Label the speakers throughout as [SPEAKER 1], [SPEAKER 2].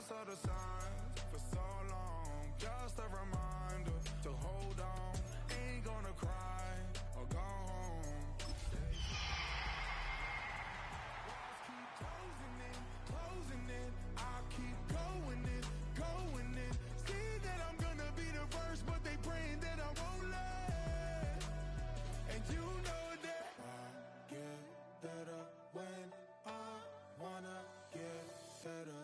[SPEAKER 1] saw the signs for so long, just a reminder to hold on. Ain't gonna cry or go home. Walls keep closing in. I keep going in. See that I'm gonna be the first, but they praying that I won't let. And you know that I get better when I wanna get better.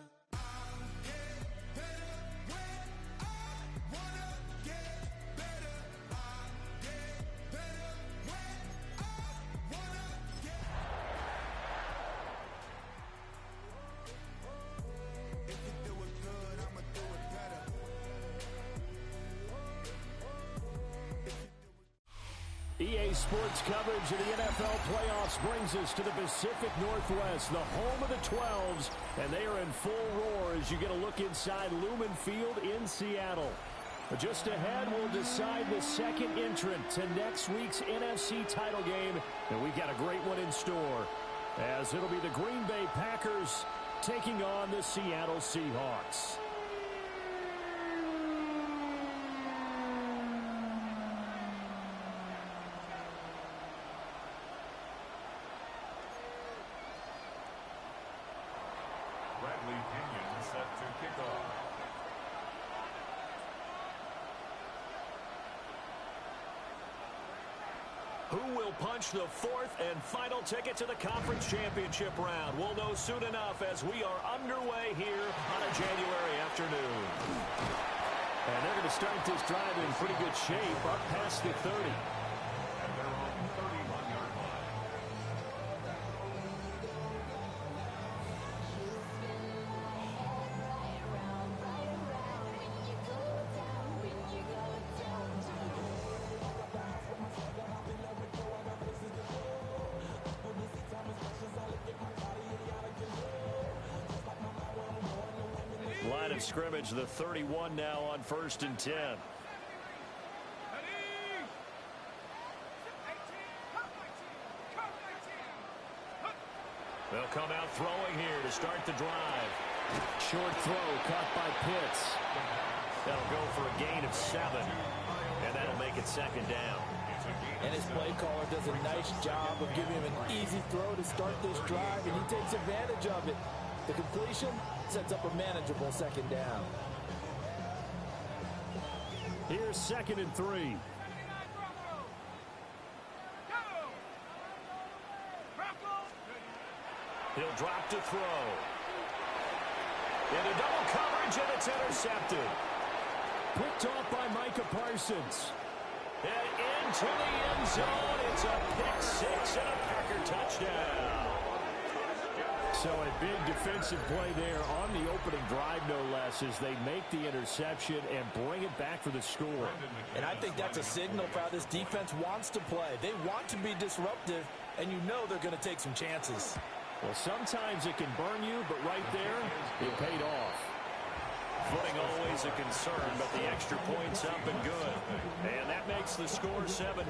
[SPEAKER 2] EA Sports coverage of the NFL playoffs brings us to the Pacific Northwest, the home of the 12s, and they are in full roar as you get a look inside Lumen Field in Seattle. But just ahead, we'll decide the second entrant to next week's NFC title game, and we've got a great one in store, as it'll be the Green Bay Packers taking on the Seattle Seahawks. Who will punch the fourth and final ticket to the conference championship round? We'll know soon enough as we are underway here on a January afternoon. And they're going to start this drive in pretty good shape, up past the 30.
[SPEAKER 3] And they're on the 31-yard line.
[SPEAKER 2] Line of scrimmage, the 31 now on 1st and 10. They'll come out throwing here to start the drive. Short throw caught by Pitts. That'll go for a gain of 7, and that'll make it second down.
[SPEAKER 4] And his play caller does a nice job of giving him an easy throw to start this drive, and he takes advantage of it. The completion sets up a manageable second down.
[SPEAKER 2] Here's 2nd and 3. He'll drop to throw. Into double coverage, and it's intercepted. Picked off by Micah Parsons. And into the end zone. It's a pick 6 and a Packer touchdown. So a big defensive play there on the opening drive, no less, as they make the interception and bring it back for the score.
[SPEAKER 4] And I think that's a signal for how this defense wants to play. They want to be disruptive, and you know they're going to take some chances.
[SPEAKER 2] Well, sometimes it can burn you, but right there, it paid off. Footing always a concern, but the extra point's up and good. And that makes the score 7-0.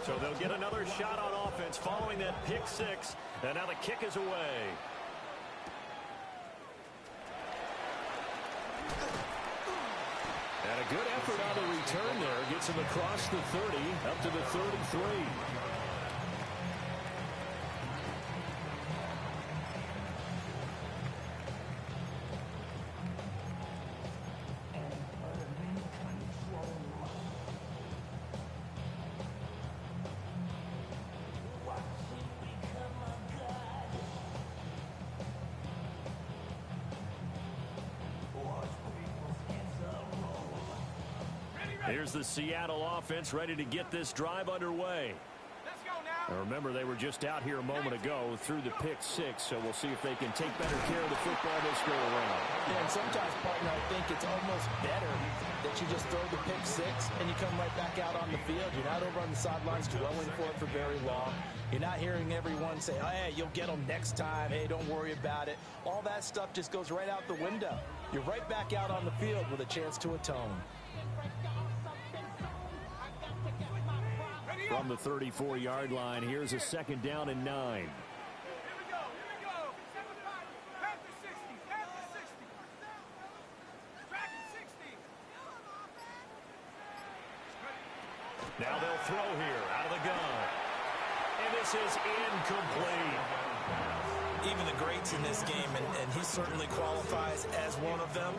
[SPEAKER 2] So they'll get another shot on offense following that pick 6, and now the kick is away. And a good effort on the return there. Gets him across the 30, up to the 33. Here's the Seattle offense ready to get this drive underway.
[SPEAKER 5] Let's go now.
[SPEAKER 2] And remember, they were just out here a moment ago through the pick 6, so we'll see if they can take better care of the football this go around.
[SPEAKER 4] Yeah, and sometimes, partner, I think it's almost better that you just throw the pick 6 and you come right back out on the field. You're not over on the sidelines dwelling for it for very long. You're not hearing everyone say, oh, hey, you'll get them next time. Hey, don't worry about it. All that stuff just goes right out the window. You're right back out on the field with a chance to atone.
[SPEAKER 2] From the 34-yard line, here's a 2nd down and 9. Now they'll throw here out of the gun. And this is incomplete.
[SPEAKER 4] Even the greats in this game, and he certainly qualifies as one of them,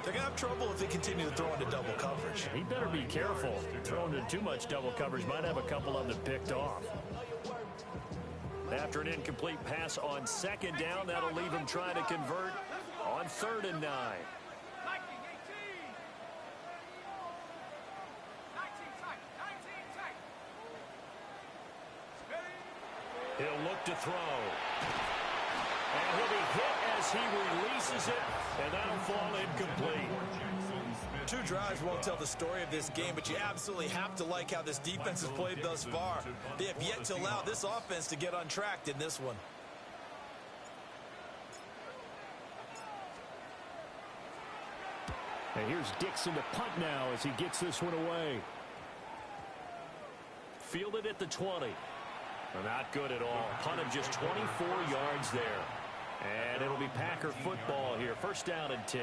[SPEAKER 4] they're going to have trouble if they continue to throw into double coverage.
[SPEAKER 2] He better be careful. Throwing into too much double coverage might have a couple of them picked off. After an incomplete pass on 2nd down, that'll leave him trying to convert on 3rd and 9. He'll look to throw. And he'll be hit as he releases it, and that'll fall incomplete.
[SPEAKER 4] 2 drives won't tell the story of this game, but you absolutely have to like how this defense has played thus far. They have yet to allow this offense to get untracked in this one.
[SPEAKER 2] And here's Dixon to punt now as he gets this one away. Fielded at the 20. Not good at all. Punt of just 24 yards there. And it'll be Packer football here. 1st down and 10.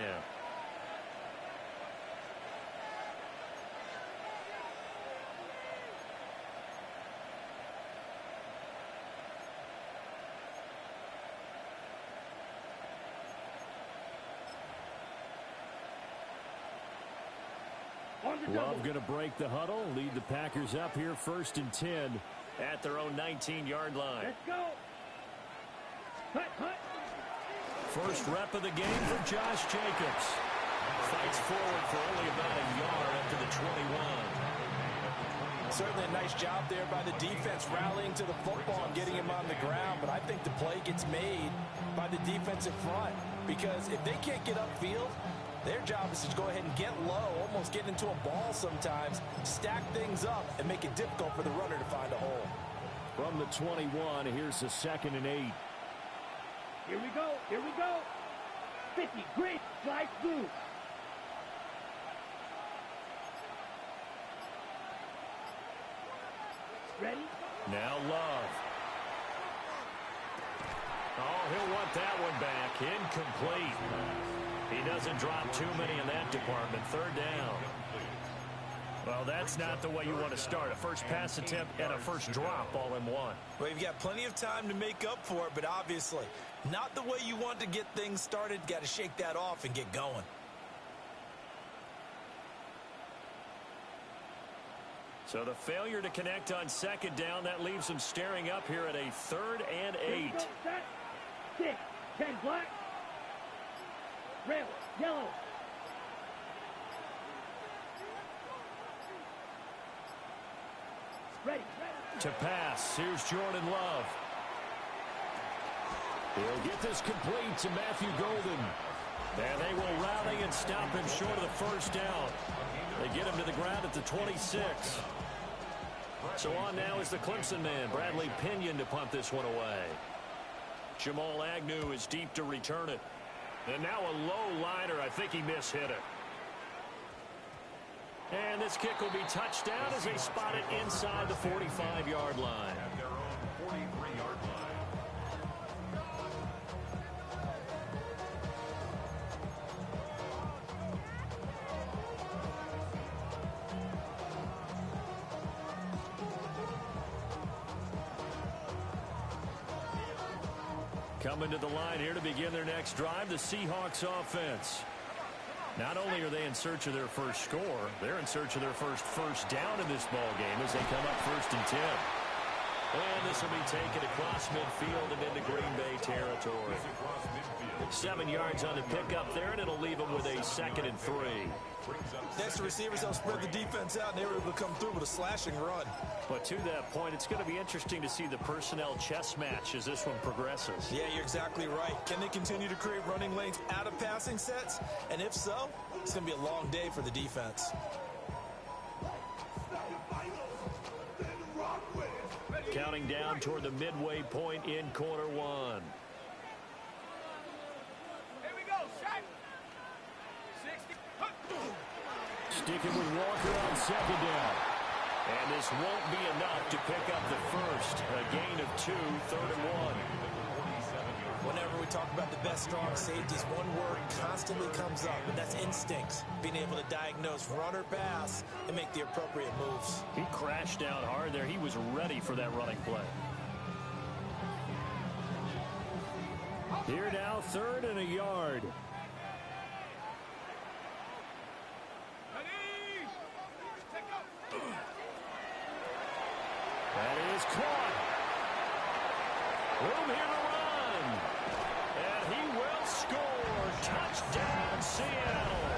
[SPEAKER 2] Love going to break the huddle, lead the Packers up here 1st and 10 at their own 19-yard line.
[SPEAKER 5] Let's go. Hut.
[SPEAKER 2] First rep of the game for Josh Jacobs. Fights forward for only about a yard up to the 21.
[SPEAKER 4] Certainly a nice job there by the defense rallying to the football and getting him on the ground, but I think the play gets made by the defensive front because if they can't get upfield, their job is to go ahead and get low, almost get into a ball sometimes, stack things up, and make it difficult for the runner to find a hole.
[SPEAKER 2] From the 21, here's the 2nd and 8.
[SPEAKER 5] Here we go. 50, great, slide through. Ready?
[SPEAKER 2] Now Love. Oh, he'll want that one back. Incomplete. He doesn't drop too many in that department. 3rd down. Well, that's not the way you want to start. A first pass attempt and a first drop all in one.
[SPEAKER 4] Well, you've got plenty of time to make up for it, but obviously not the way you want to get things started. Got to shake that off and get going.
[SPEAKER 2] So the failure to connect on 2nd down, that leaves them staring up here at a 3rd and 8.
[SPEAKER 5] 6, 10 black. Red, yellow. Ready.
[SPEAKER 2] To pass, here's Jordan Love. He'll get this complete to Matthew Golden. And they will rally and stop him short of the 1st down. They get him to the ground at the 26. So on now is the Clemson man, Bradley Pinion, to punt this one away. Jamal Agnew is deep to return it. And now a low liner. I think he mishit it. And this kick will be touched down as they spot it inside the 45-yard line.
[SPEAKER 3] At their own 43-yard line.
[SPEAKER 2] Coming to the line here to begin their next drive, the Seahawks offense. Not only are they in search of their first score, they're in search of their first down in this ball game as they come up 1st and 10. And this will be taken across midfield and into Green Bay territory. 7 yards on the pickup there, and it'll leave them with a 2nd and 3.
[SPEAKER 4] Next, the receivers help spread the defense out, and they were able to come through with a slashing run.
[SPEAKER 2] But to that point, it's going to be interesting to see the personnel chess match as this one progresses.
[SPEAKER 4] Yeah, you're exactly right. Can they continue to create running lanes out of passing sets? And if so, it's going to be a long day for the defense.
[SPEAKER 2] Counting down toward the midway point in quarter one.
[SPEAKER 6] Here we go, shot. 60.
[SPEAKER 2] Sticking with Walker on 2nd down. And this won't be enough to pick up the first. A gain of 2, 3rd and 1.
[SPEAKER 4] Whenever we talk about the best strong safeties, one word constantly comes up, and that's instincts. Being able to diagnose run or pass and make the appropriate moves.
[SPEAKER 2] He crashed down hard there. He was ready for that running play. Here now, 3rd and a yard. That is caught. Room here to run. And he will score. Touchdown, Seattle.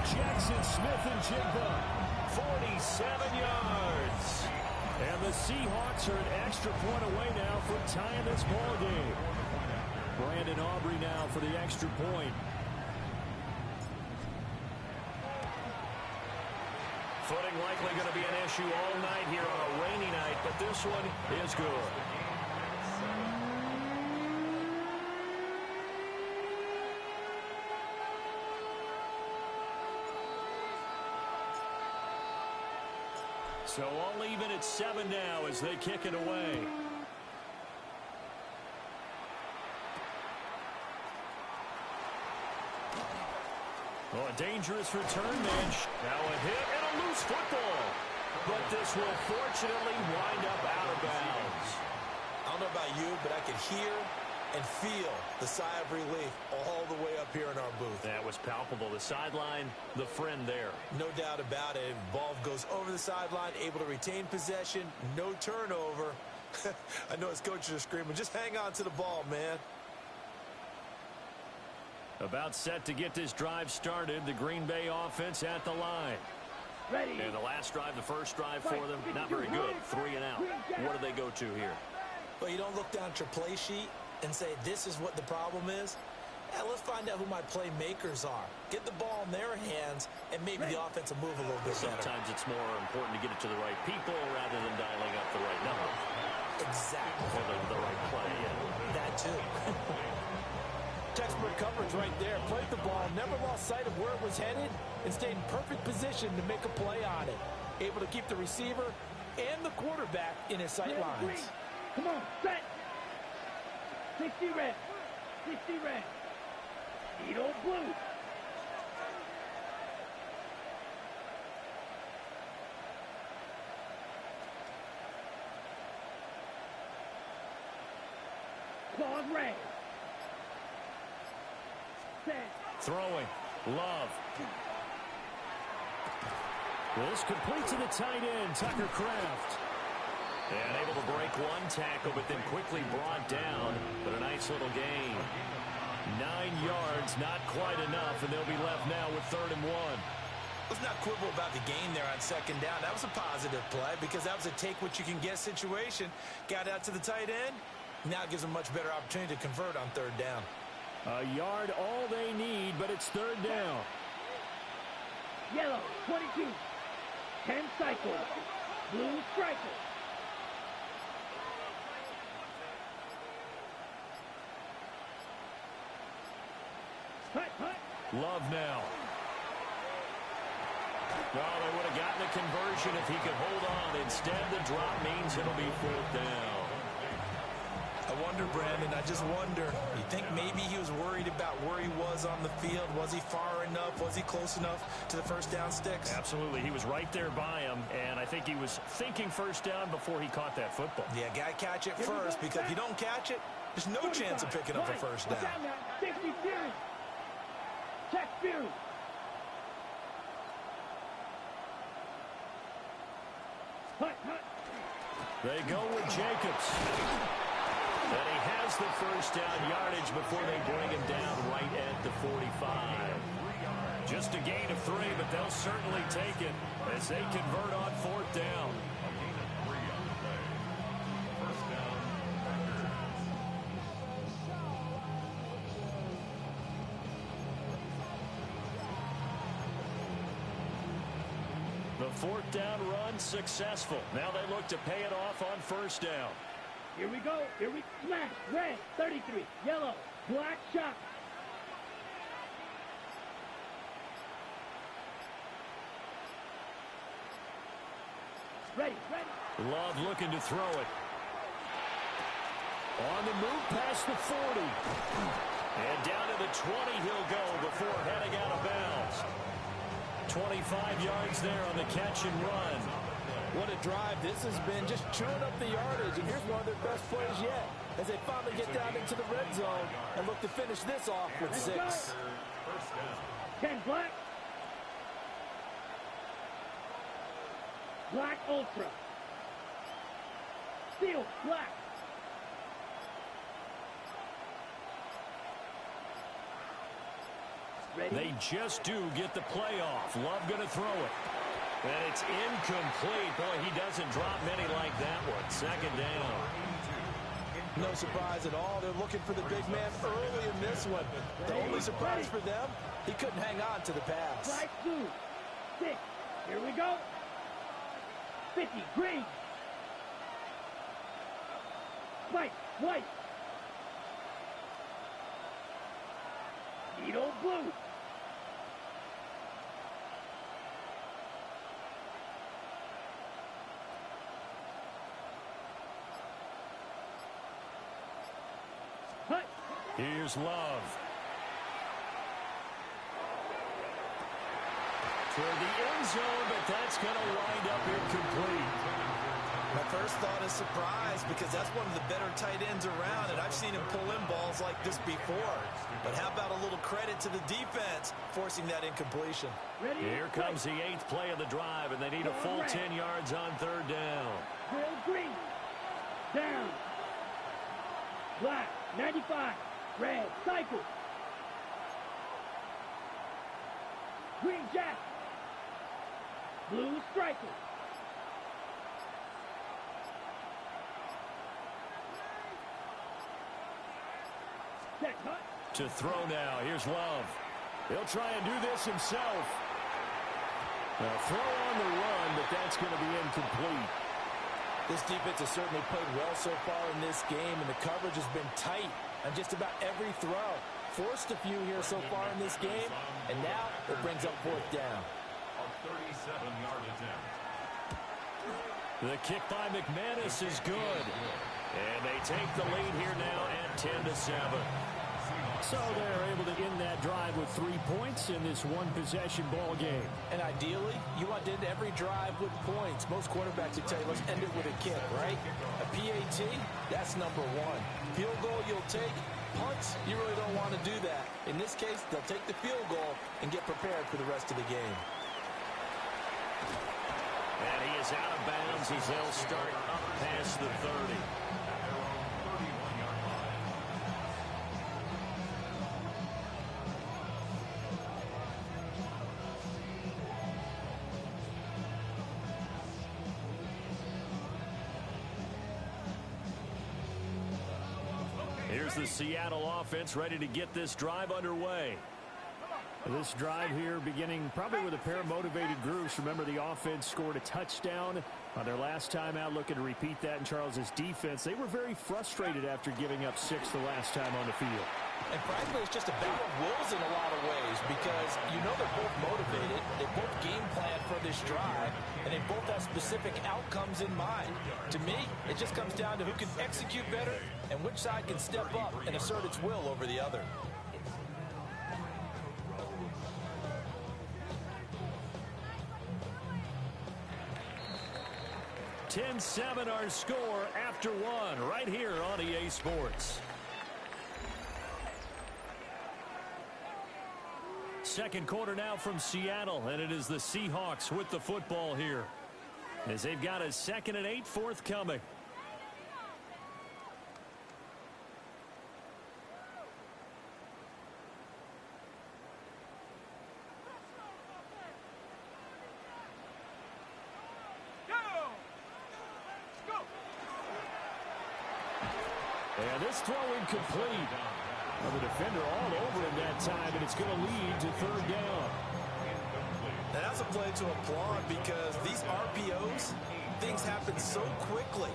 [SPEAKER 2] Jackson Smith-Njigba, 47 yards. And the Seahawks are an extra point away now from tying this ball game. Brandon Aubrey now for the extra point. Footing likely going to be an issue all night here on a rainy night, but this one is good. So all even at 7 now as they kick it away. Oh, a dangerous return man. Now a hit and a loose football. But this will fortunately wind up out of bounds.
[SPEAKER 4] I don't know about you, but I could hear and feel the sigh of relief all the way up here in our booth.
[SPEAKER 2] That was palpable. The sideline, the friend there.
[SPEAKER 4] No doubt about it. Ball goes over the sideline, able to retain possession, no turnover. I know his coaches are screaming, just hang on to the ball, man.
[SPEAKER 2] About set to get this drive started. The Green Bay offense at the line.
[SPEAKER 5] Ready.
[SPEAKER 2] And the last drive, the first drive for them, not very good. 3 and out. What do they go to here?
[SPEAKER 4] Well, you don't look down at your play sheet and say, this is what the problem is. Yeah, let's find out who my playmakers are. Get the ball in their hands, and maybe the offense will move a little bit better.
[SPEAKER 2] Sometimes it's more important to get it to the right people rather than dialing up the right number.
[SPEAKER 4] Exactly.
[SPEAKER 2] Or the right play, yeah.
[SPEAKER 4] That too. Textbook coverage right there. Played the ball, never lost sight of where it was headed, and stayed in perfect position to make a play on it. Able to keep the receiver and the quarterback in his sight lines.
[SPEAKER 5] Come on, set. 60 red. 60 red. Edo blue. Claws red. Set.
[SPEAKER 2] Throwing. Love. This complete to the tight end, Tucker Kraft. And able to break one tackle, but then quickly brought down. But a nice little gain. 9 yards, not quite enough, and they'll be left now with 3rd and 1.
[SPEAKER 4] Let's not quibble about the gain there on 2nd down. That was a positive play because that was a take-what-you-can-get situation. Got out to the tight end. Now it gives them a much better opportunity to convert on 3rd down.
[SPEAKER 2] A yard all they need, but it's 3rd down.
[SPEAKER 5] Yellow, 22. 10 cycles. Blue striker. Hut, hut.
[SPEAKER 2] Love now. Well, they would have gotten a conversion if he could hold on. Instead, the drop means it'll be 4th down.
[SPEAKER 4] I wonder, Brandon, I just wonder. You think maybe he was worried about where he was on the field? Was he far enough? Was he close enough to the 1st down sticks?
[SPEAKER 2] Absolutely. He was right there by him, and I think he was thinking 1st down before he caught that football.
[SPEAKER 4] Yeah, got to catch it first, because if you don't catch it, there's no chance of picking up a 1st down.
[SPEAKER 5] 60 Fury. Check Fury. Hut, hut.
[SPEAKER 2] They go with Jacobs. And he has the 1st down yardage before they bring him down right at the 45. Just a gain of 3, but they'll certainly take it as they convert on 4th down. The 4th down run successful. Now they look to pay it off on 1st down.
[SPEAKER 5] Here we go. Here we smash. Red, 33. Yellow, black shot. Ready.
[SPEAKER 2] Love looking to throw it. On the move past the 40. And down to the 20 he'll go before heading out of bounds. 25 yards there on the catch and run.
[SPEAKER 4] What a drive this has been, just chewing up the yardage. And here's one of their best plays yet as they finally get down into the red zone and look to finish this off with 6.
[SPEAKER 5] 10 black. Black ultra. Steel black. Ready?
[SPEAKER 2] They just do get the play off. Love going to throw it. And it's incomplete. Boy, he doesn't drop many like that one. Second down.
[SPEAKER 4] No surprise at all. They're looking for the big man early in this one. The only surprise for them, he couldn't hang on to the pass.
[SPEAKER 5] Right, 2, 6. Here we go. 50, green. White, white. Needle blue. Hut.
[SPEAKER 2] Here's Love. Toward the end zone, but that's going to wind up incomplete.
[SPEAKER 4] My first thought is surprise because that's one of the better tight ends around, and I've seen him pull in balls like this before. But how about a little credit to the defense forcing that incompletion?
[SPEAKER 5] Ready?
[SPEAKER 2] Here comes the 8th play of the drive, and they need a full 10 yards on third down.
[SPEAKER 5] Grill green. Down. Black, 95. Red, cycle. Green jack. Blue striker. Set, hut.
[SPEAKER 2] To throw now. Here's Love. He'll try and do this himself. A throw on the run, but that's going to be incomplete.
[SPEAKER 4] This defense has certainly played well so far in this game, and the coverage has been tight on just about every throw. Forced a few here so far in this game, and now it brings up 4th down.
[SPEAKER 3] A 37-yard attempt.
[SPEAKER 2] The kick by McManus is good. And they take the lead here now at 10-7. So they're able to end that drive with 3 points in this one-possession ball game.
[SPEAKER 4] And ideally, you want to end every drive with points. Most quarterbacks would tell you, let's end it with a kick, right? A PAT, that's number 1. Field goal you'll take. Punts, you really don't want to do that. In this case, they'll take the field goal and get prepared for the rest of the game.
[SPEAKER 2] And he is out of bounds as they'll start up past the 30. Here's the Seattle offense ready to get this drive underway. This drive here beginning probably with a pair of motivated groups. Remember, the offense scored a touchdown on their last time out, looking to repeat that in Charles's defense. They were very frustrated after giving up 6 the last time on the field.
[SPEAKER 4] And frankly, it's just a battle of wills in a lot of ways because you know they're both motivated. They both game plan for this drive, and they both have specific outcomes in mind. To me, it just comes down to who can execute better and which side can step up and assert its will over the other.
[SPEAKER 2] $10-7 our score after 1 right here on EA Sports. Second quarter now from Seattle, and it is the Seahawks with the football here as they've got a 2nd and 8 forthcoming. And this throw incomplete. Well, the defender all over him that time, and it's going to lead to 3rd down.
[SPEAKER 4] And that's a play to applaud because these RPOs, things happen so quickly.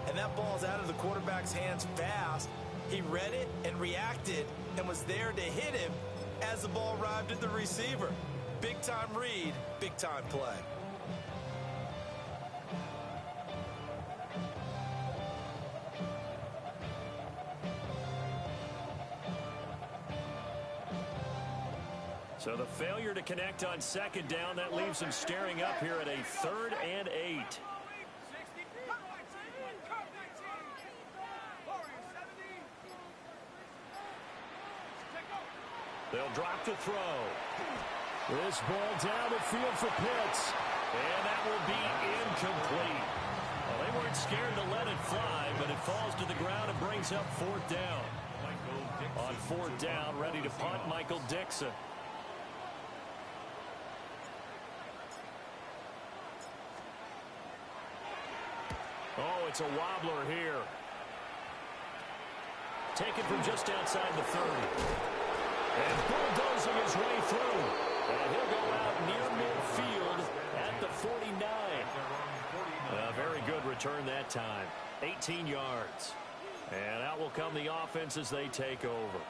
[SPEAKER 4] And that ball's out of the quarterback's hands fast. He read it and reacted and was there to hit him as the ball arrived at the receiver. Big-time read, big-time play.
[SPEAKER 2] So the failure to connect on second down, that leaves him staring up here at a 3rd and 8. They'll drop to throw. This ball down the field for Pitts. And that will be incomplete. Well, they weren't scared to let it fly, but it falls to the ground and brings up 4th down. On 4th down, ready to punt, Michael Dixon. Oh, it's a wobbler here. Taken from just outside the 30. And bulldozing his way through. And he'll go out near midfield at the 49. A very good return that time. 18 yards. And out will come the offense as they take over.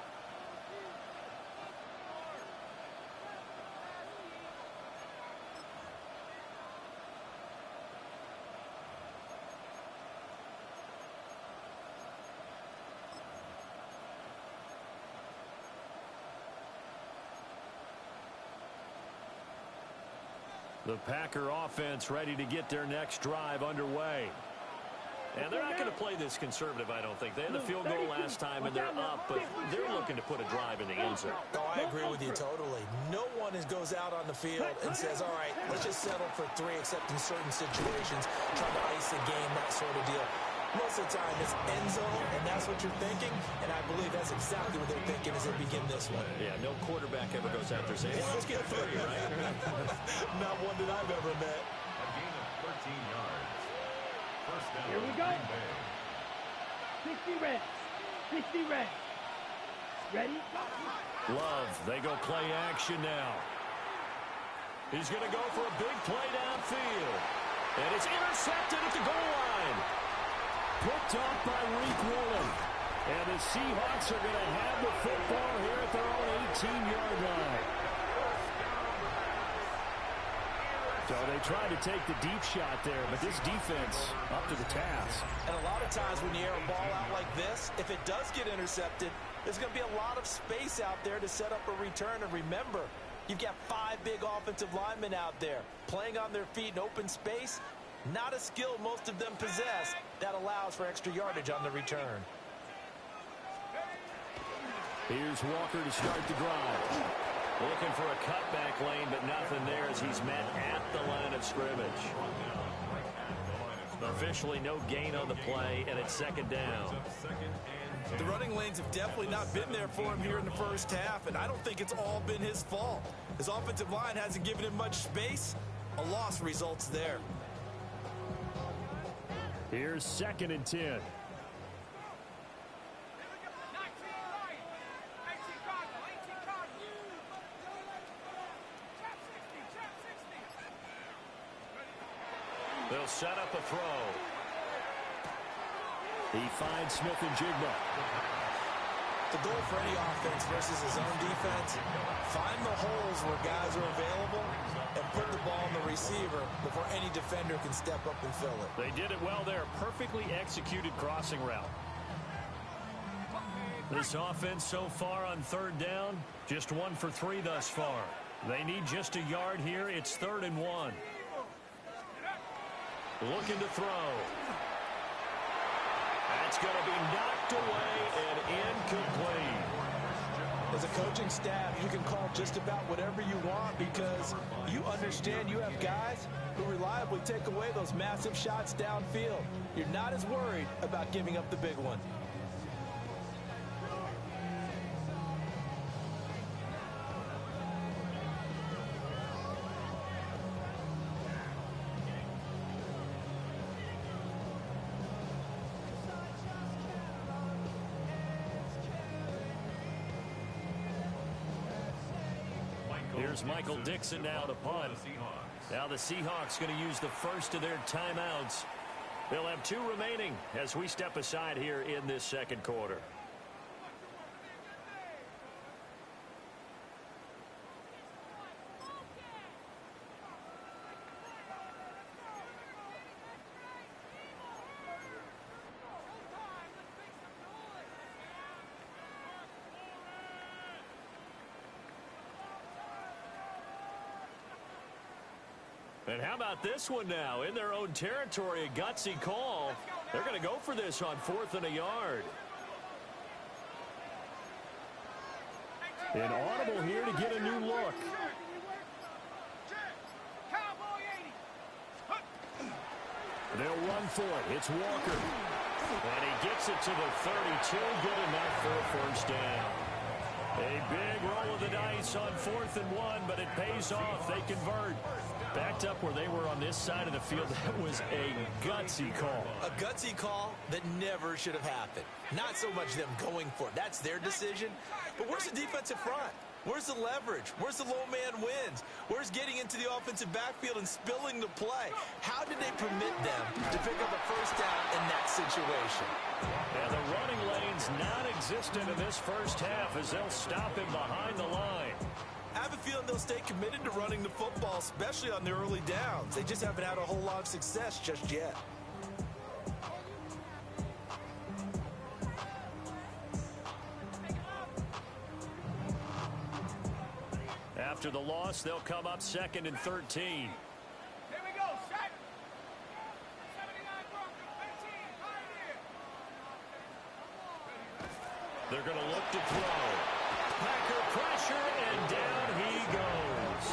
[SPEAKER 2] The Packer offense ready to get their next drive underway. And they're not going to play this conservative, I don't think. They had the field goal last time, and they're up, but they're looking to put a drive in the end zone.
[SPEAKER 4] Oh, I agree with you totally. No one goes out on the field and says, all right, let's just settle for 3, except in certain situations, trying to ice a game, that sort of deal. Most of the time, it's end zone, and that's what you're thinking, and I believe that's exactly what they're thinking as they begin this one.
[SPEAKER 2] Yeah, no quarterback ever goes out there saying, hey, let's get 3, right?
[SPEAKER 4] Not one that I've ever met.
[SPEAKER 3] A gain of 13 yards. First down.
[SPEAKER 5] Here we go. 60 red. 60 red. Ready?
[SPEAKER 2] Love, they go play action now. He's going to go for a big play downfield. And it's intercepted at the goal line. Picked off by Reek Woolen. And the Seahawks are going to have the football here at their own 18-yard line. So they tried to take the deep shot there, but this defense up to the task.
[SPEAKER 4] And a lot of times when you air a ball out like this, if it does get intercepted, there's going to be a lot of space out there to set up a return. And remember, you've got 5 big offensive linemen out there playing on their feet in open space. Not a skill most of them possess that allows for extra yardage on the return.
[SPEAKER 2] Here's Walker to start the drive. Looking for a cutback lane, but nothing there as he's met at the line of scrimmage. Officially no gain on the play, and it's 2nd down.
[SPEAKER 4] The running lanes have definitely not been there for him here in the first half, and I don't think it's all been his fault. His offensive line hasn't given him much space. A loss results there.
[SPEAKER 2] Here's 2nd and 10. They'll set up a throw. He finds Smith and Jigba.
[SPEAKER 4] The goal for any offense versus his own defense, find the holes where guys are available and put the ball on the receiver before any defender can step up and fill it.
[SPEAKER 2] They did it well there. Perfectly executed crossing route. This offense so far on 3rd down, just 1 for 3 thus far. They need just a yard here. It's 3rd and 1. Looking to throw. That's going to be knocked away and incomplete.
[SPEAKER 4] As a coaching staff, you can call just about whatever you want because you understand you have guys who reliably take away those massive shots downfield. You're not as worried about giving up the big one.
[SPEAKER 2] Here's Michael Dixon now to punt. Now the Seahawks going to use the first of their timeouts. They'll have 2 remaining as we step aside here in this 2nd quarter. And how about this one now? In their own territory, a gutsy call. They're going to go for this on 4th and a yard. An audible here to get a new look. They'll run for it. It's Walker. And he gets it to the 32. Good enough for a first down. A big roll of the dice on 4th and 1, but it pays off. They convert. Backed up where they were on this side of the field. That was a gutsy call.
[SPEAKER 4] A gutsy call that never should have happened. Not so much them going for it. That's their decision. But where's the defensive front? Where's the leverage? Where's the low man wins? Where's getting into the offensive backfield and spilling the play? How did they permit them to pick up a first down in that situation?
[SPEAKER 2] Yeah, the running lane's non-existent in this first half as they'll stop him behind the line.
[SPEAKER 4] I have a feeling they'll stay committed to running the football, especially on their early downs. They just haven't had a whole lot of success just yet.
[SPEAKER 2] After the loss, they'll come up 2nd and 13.
[SPEAKER 1] Here we go, set. 79 right here.
[SPEAKER 2] They're going to look to throw. Packer pressure, and down he goes.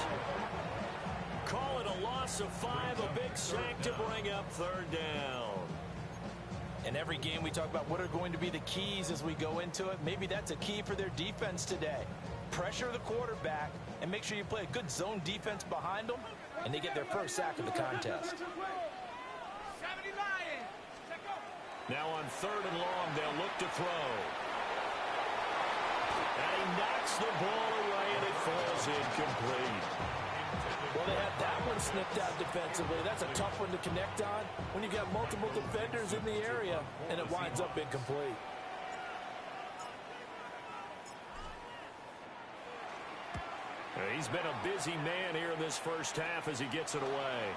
[SPEAKER 2] Call it a loss of 5, a big sack to bring up 3rd down.
[SPEAKER 4] In every game we talk about what are going to be the keys as we go into it. Maybe that's a key for their defense today. Pressure the quarterback and make sure you play a good zone defense behind them, and they get their first sack of the contest.
[SPEAKER 2] Now on 3rd and long, they'll look to throw. And he knocks the ball away, and it falls incomplete.
[SPEAKER 4] Well, they had that one snipped out defensively. That's a tough one to connect on when you got multiple defenders in the area, and it winds up incomplete.
[SPEAKER 2] He's been a busy man here in this first half as he gets it away.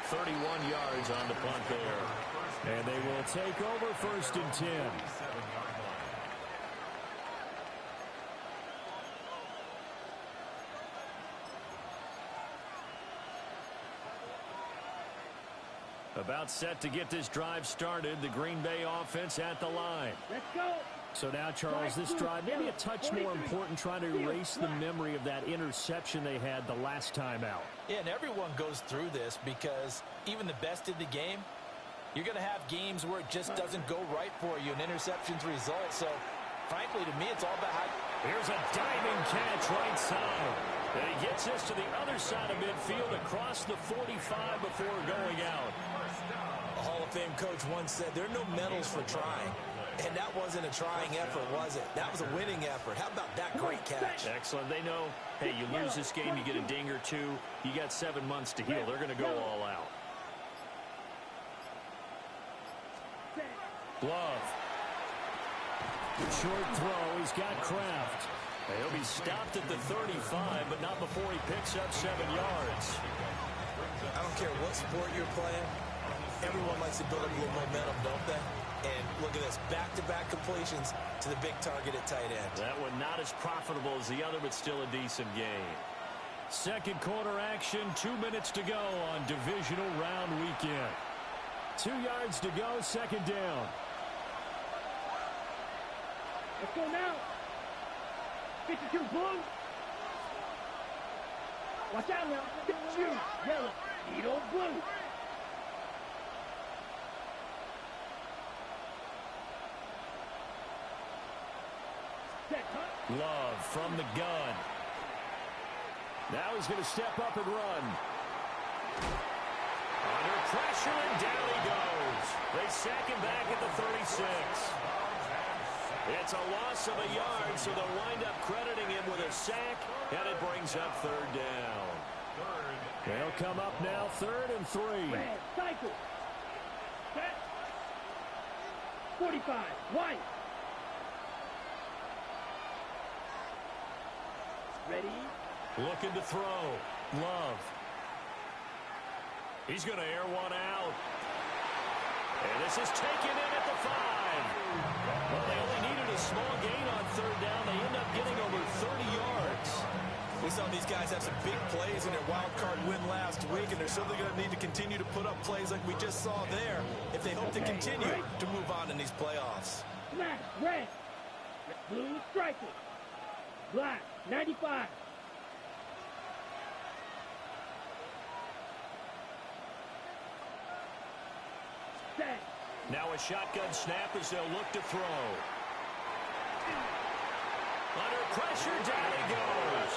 [SPEAKER 2] 31 yards on the punt there. And they will take over 1st and 10. About set to get this drive started. The Green Bay offense at the line.
[SPEAKER 5] Let's go.
[SPEAKER 2] So now, Charles, this drive maybe a touch more important, trying to erase the memory of that interception they had the last time out.
[SPEAKER 4] Yeah, and everyone goes through this because even the best in the game, you're going to have games where it just doesn't go right for you, and interceptions result. So, frankly, to me, it's all about how...
[SPEAKER 2] Here's a diving catch right side. And he gets this to the other side of midfield across the 45 before going out.
[SPEAKER 4] A Hall of Fame coach once said, there are no medals for trying. And that wasn't a trying effort, was it? That was a winning effort. How about that great catch?
[SPEAKER 2] Excellent. They know, hey, you lose this game, you get a ding or two. You got 7 months to heal. They're going to go all out. Love. Short throw. He's got Kraft. He'll be stopped at the 35, but not before he picks up 7 yards.
[SPEAKER 4] I don't care what sport you're playing. Everyone likes to build up a little momentum, don't they? And look at this, back-to-back completions to the big target at tight end.
[SPEAKER 2] That one not as profitable as the other, but still a decent game. Second quarter action, 2 minutes to go on divisional round weekend. 2 yards to go, 2nd down.
[SPEAKER 5] Let's go now. 52 blue. Watch out now. You, yellow. Edo blue.
[SPEAKER 2] Love from the gun. Now he's going to step up and run. Under pressure, and down he goes. They sack him back at the 36. It's a loss of a yard, so they'll wind up crediting him with a sack, and it brings up 3rd down. They'll come up now 3rd and 3.
[SPEAKER 5] Red, cycle. Set. 45, white. Ready?
[SPEAKER 2] Looking to throw. Love. He's going to air one out. And this is taken in at the 5. Well, they only needed a small gain on 3rd down. They end up getting over 30 yards.
[SPEAKER 4] We saw these guys have some big plays in their wild card win last week, and they're certainly going to need to continue to put up plays like we just saw there if they hope to continue to move on in these playoffs.
[SPEAKER 5] Black, red. Blue striking. Black, 95. Set.
[SPEAKER 2] Now a shotgun snap as they'll look to throw. Under pressure, down he goes.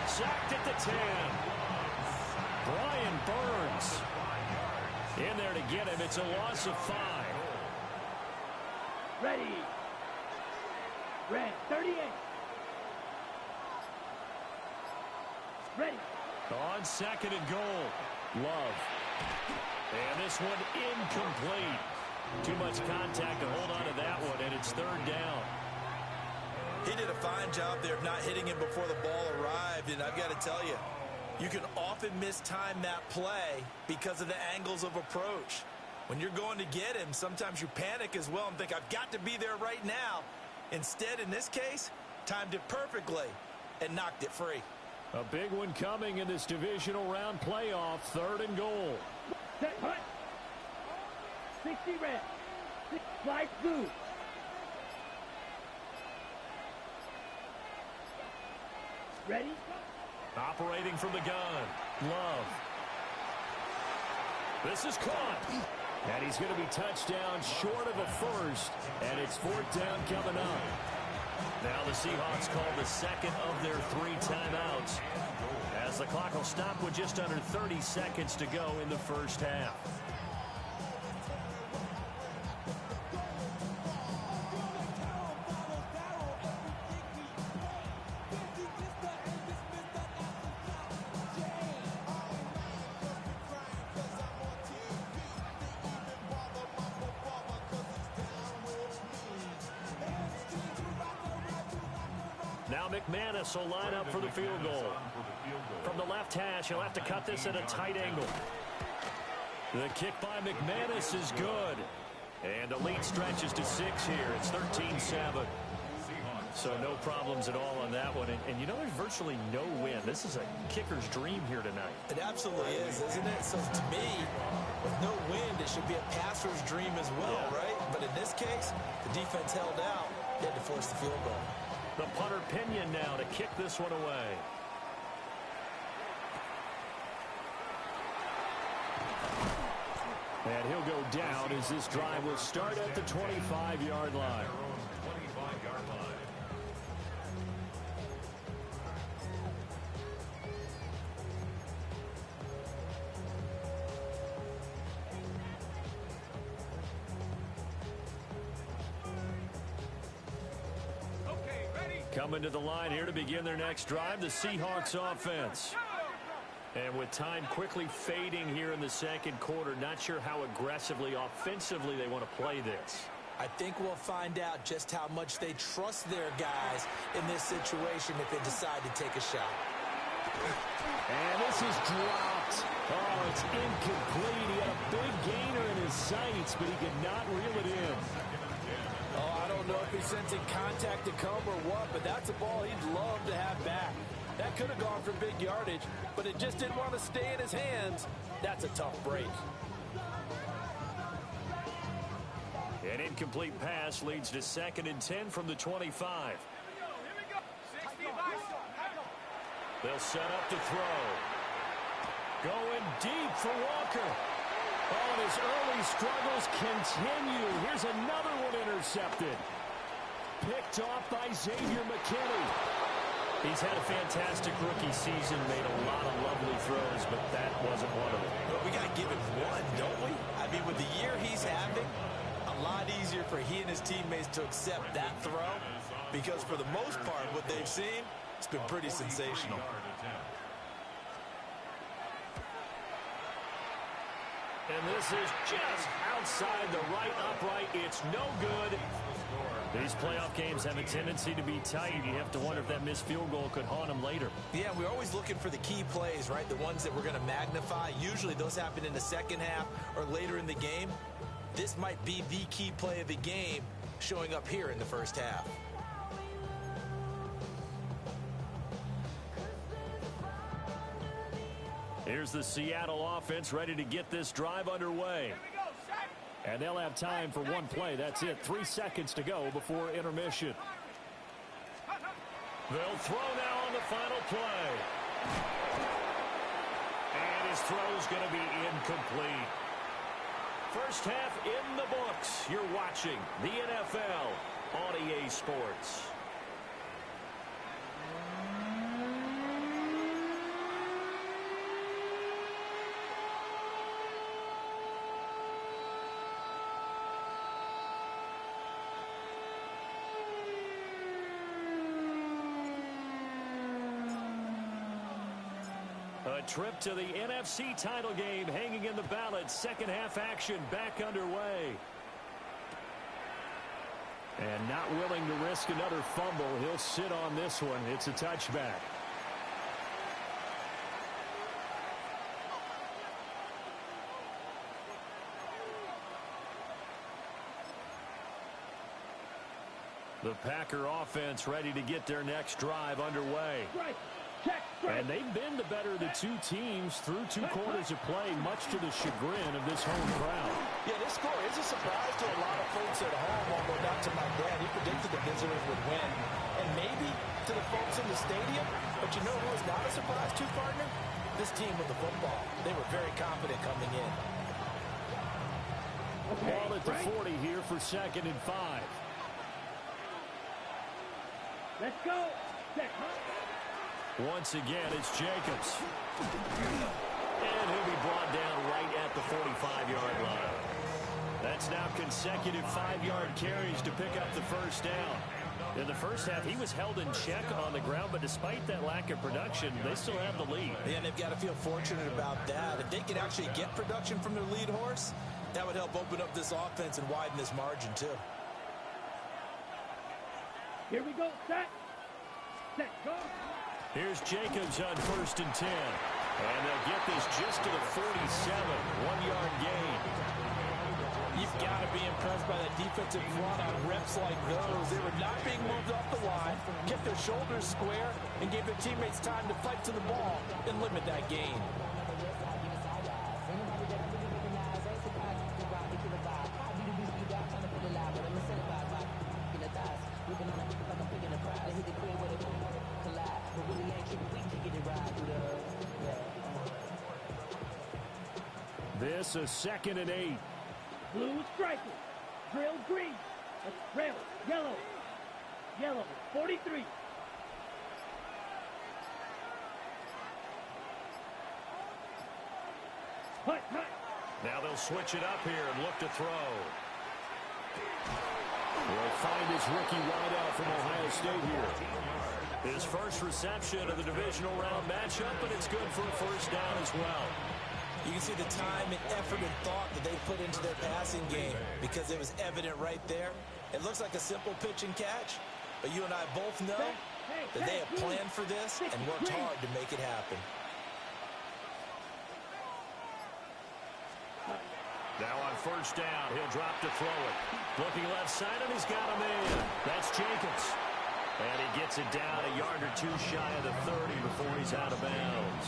[SPEAKER 2] Sacked at the 10. Brian Burns in there to get him. It's a loss of 5.
[SPEAKER 5] Ready. Red, 38. Ready.
[SPEAKER 2] On 2nd and goal. Love. And this one incomplete. Too much contact to hold on to that one, and it's 3rd down.
[SPEAKER 4] He did a fine job there of not hitting him before the ball arrived, and I've got to tell you, you can often mistime that play because of the angles of approach. When you're going to get him, sometimes you panic as well and think, I've got to be there right now. Instead, in this case, timed it perfectly and knocked it free.
[SPEAKER 2] A big one coming in this divisional round playoff, 3rd and goal.
[SPEAKER 5] Set, hut. 60 red. 6 slice blue. Ready?
[SPEAKER 2] Operating from the gun. Love. This is caught. And he's going to be touched down short of a first. And it's 4th down coming up. Now the Seahawks call the 2nd of their 3 timeouts, as the clock will stop with just under 30 seconds to go in the first half. Now McManus will line up for the field goal. From the left hash, he'll have to cut this at a tight angle. The kick by McManus is good. And the lead stretches to 6 here. It's 13-7. So no problems at all on that one. And you know, there's virtually no wind. This is a kicker's dream here tonight.
[SPEAKER 4] It absolutely is, isn't it? So to me, with no wind, it should be a passer's dream as well, right? But in this case, the defense held out. They had to force the field goal.
[SPEAKER 2] The punter Pinion now to kick this one away. And he'll go down as this drive will start at the 25-yard line. Coming to the line here to begin their next drive, the Seahawks offense. And with time quickly fading here in the 2nd quarter, not sure how aggressively, offensively they want to play this.
[SPEAKER 4] I think we'll find out just how much they trust their guys in this situation if they decide to take a shot.
[SPEAKER 2] And this is dropped. Oh, it's incomplete. He had a big gainer in his sights, but he could not reel it in.
[SPEAKER 4] Oh, I don't know if he's sensing contact to come or what, but that's a ball he'd love to have back. That could have gone for big yardage, but it just didn't want to stay in his hands. That's a tough break.
[SPEAKER 2] An incomplete pass leads to 2nd and 10 from the 25. They'll set up to throw. Going deep for Walker. Oh, and his early struggles continue. Here's another one intercepted. Picked off by Xavier McKinney. He's had a fantastic rookie season, made a lot of lovely throws, but that wasn't one of them.
[SPEAKER 4] But we got to give him one, don't we? I mean, with the year he's having, a lot easier for he and his teammates to accept that throw, because for the most part, what they've seen, it's been pretty sensational.
[SPEAKER 2] And this is just outside the right upright. It's no good. These playoff games have a tendency to be tight. You have to wonder if that missed field goal could haunt them later.
[SPEAKER 4] Yeah, we're always looking for the key plays, right? The ones that we're going to magnify. Usually those happen in the second half or later in the game. This might be the key play of the game showing up here in the first half.
[SPEAKER 2] Here's the Seattle offense ready to get this drive underway. And they'll have time for one play. That's it. 3 seconds to go before intermission. They'll throw now on the final play. And his throw's going to be incomplete. First half in the books. You're watching the NFL on EA Sports. A trip to the NFC title game hanging in the balance. Second half action back underway. And not willing to risk another fumble. He'll sit on this one. It's a touchback. The Packer offense ready to get their next drive underway. And they've been the better of the two teams through 2 quarters of play, much to the chagrin of this home crowd.
[SPEAKER 4] Yeah, this score is a surprise to a lot of folks at home, although not to my dad. He predicted the visitors would win. And maybe to the folks in the stadium. But you know who was not a surprise to, partner? This team with the football. They were very confident coming in.
[SPEAKER 2] Ball at the 40 here for 2nd and 5.
[SPEAKER 5] Let's go.
[SPEAKER 2] Once again, it's Jacobs. And he'll be brought down right at the 45-yard line. That's now consecutive 5-yard carries to pick up the first down. In the first half, he was held in check on the ground, but despite that lack of production, they still have the lead.
[SPEAKER 4] Yeah, and they've got to feel fortunate about that. If they can actually get production from their lead horse, that would help open up this offense and widen this margin, too.
[SPEAKER 5] Here we go. Set, go.
[SPEAKER 2] Here's Jacobs on 1st and 10. And they'll get this just to the 47. 1-yard gain.
[SPEAKER 4] You've got to be impressed by that defensive front on reps like those. They were not being moved off the line, kept their shoulders square, and gave their teammates time to fight to the ball and limit that gain.
[SPEAKER 2] This is 2nd and 8.
[SPEAKER 5] Blue striker. Drill green. Rail. Yellow. Yellow. 43. Hut.
[SPEAKER 2] Now they'll switch it up here and look to throw. Will find his rookie wideout from Ohio State here. His first reception of the divisional round matchup, and it's good for a first down as well.
[SPEAKER 4] You can see the time and effort and thought that they put into their passing game because it was evident right there. It looks like a simple pitch and catch, but you and I both know that they have planned for this and worked hard to make it happen.
[SPEAKER 2] Now on first down, he'll drop to throw it. Looking left side, and he's got him in. That's Jacobs. And he gets it down a yard or two shy of the 30 before he's out of bounds.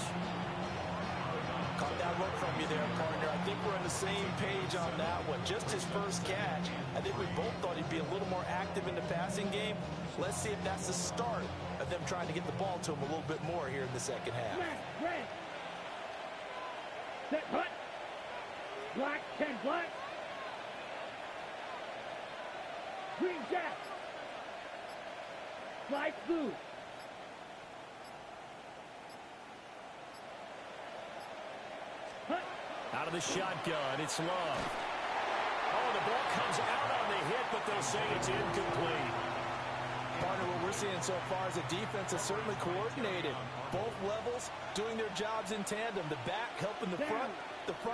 [SPEAKER 4] Caught that look from you there, partner. I think we're on the same page on that one. Just his first catch. I think we both thought he'd be a little more active in the passing game. Let's see if that's the start of them trying to get the ball to him a little bit more here in the second half.
[SPEAKER 5] Red. Set, hut. Black, 10 black. Green jack. Light blue.
[SPEAKER 2] Out of the shotgun, it's Love. Oh, the ball comes out on the hit, but they'll say it's incomplete.
[SPEAKER 4] Partner, what we're seeing so far is a defense that's certainly coordinated. Both levels doing their jobs in tandem. The back helping the front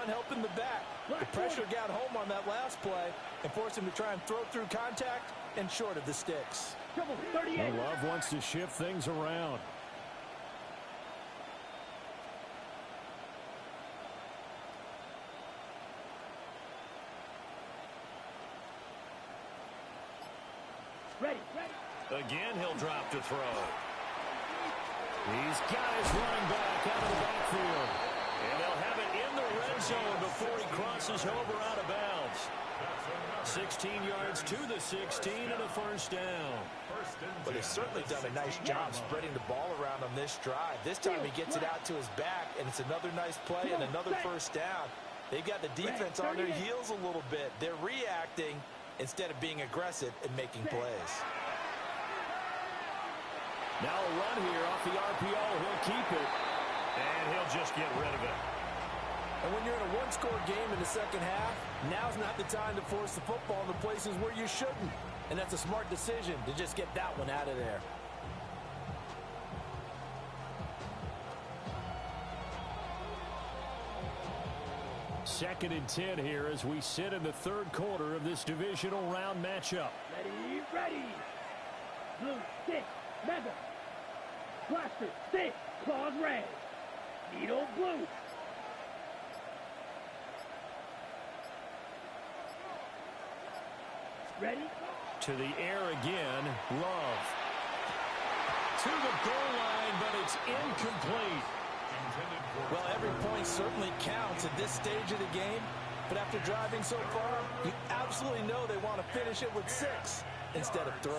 [SPEAKER 4] helping the back. The pressure got home on that last play and forced him to try and throw through contact and short of the sticks.
[SPEAKER 2] Well, Love wants to shift things around.
[SPEAKER 5] Ready.
[SPEAKER 2] Again, he'll drop to throw. He's got his running back out of the backfield. And they'll have it in the red zone before he crosses over out of bounds. 16 yards to the 16 and a first down.
[SPEAKER 4] But he's certainly done a nice job spreading the ball around on this drive. This time he gets it out to his back, and it's another nice play and another first down. They've got the defense on their heels a little bit. They're reacting instead of being aggressive and making plays.
[SPEAKER 2] Now a run here off the RPO. He'll keep it, and he'll just get rid of it.
[SPEAKER 4] And when you're in a one-score game in the second half, now's not the time to force the football in the places where you shouldn't. And that's a smart decision to just get that one out of there.
[SPEAKER 2] Second and 10 here as we sit in the third quarter of this divisional round matchup.
[SPEAKER 5] Ready. Blue, 6, mega. Blaster, 6, claws red. Needle, blue. Ready?
[SPEAKER 2] To the air again, Love. To the goal line, but it's incomplete.
[SPEAKER 4] Well, every point certainly counts at this stage of the game. But after driving so far, you absolutely know they want to finish it with 6 instead of 3.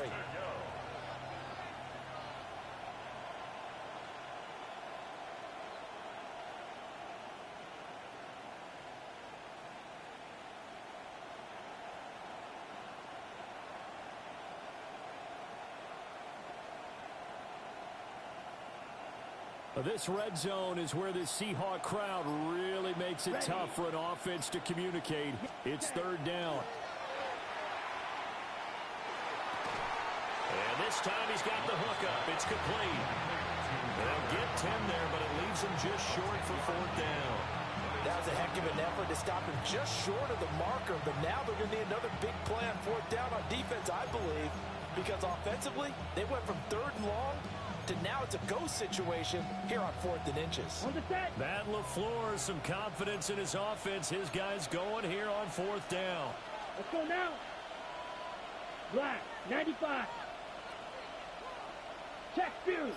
[SPEAKER 2] This red zone is where the Seahawk crowd really makes it tough for an offense to communicate. It's third down. And this time he's got the hook up. It's complete. They'll get 10 there, but it leaves him just short for fourth down.
[SPEAKER 4] That was a heck of an effort to stop him just short of the marker. But now they're going to need another big play on fourth down on defense, I believe. Because offensively, they went from 3rd and long to now it's a go situation here on 4th and inches.
[SPEAKER 2] Matt LaFleur, some confidence in his offense. His guys going here on 4th down.
[SPEAKER 5] Let's go now. Black, 95. Check Fury.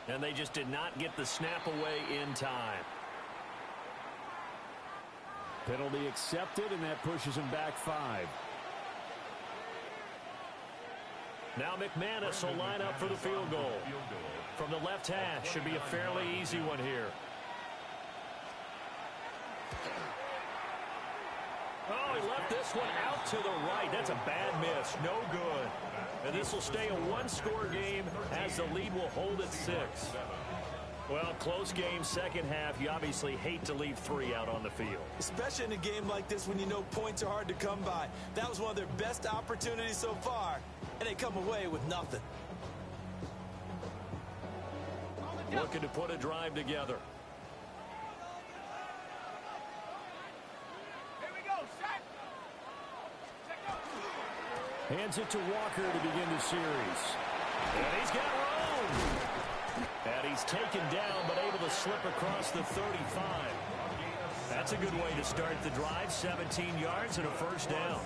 [SPEAKER 2] And they just did not get the snap away in time. Penalty accepted, and that pushes him back 5. Now McManus will line up for the field goal. From the left hash, should be a fairly easy one here. Oh, he left this one out to the right. That's a bad miss. No good. And this will stay a one-score game as the lead will hold at 6. Well, close game, second half. You obviously hate to leave 3 out on the field.
[SPEAKER 4] Especially in a game like this when you know points are hard to come by. That was one of their best opportunities so far, and they come away with nothing.
[SPEAKER 2] Looking to put a drive together. Hands it to Walker to begin the series. And he's got room. And he's taken down, but able to slip across the 35. That's a good way to start the drive. 17 yards and a first down.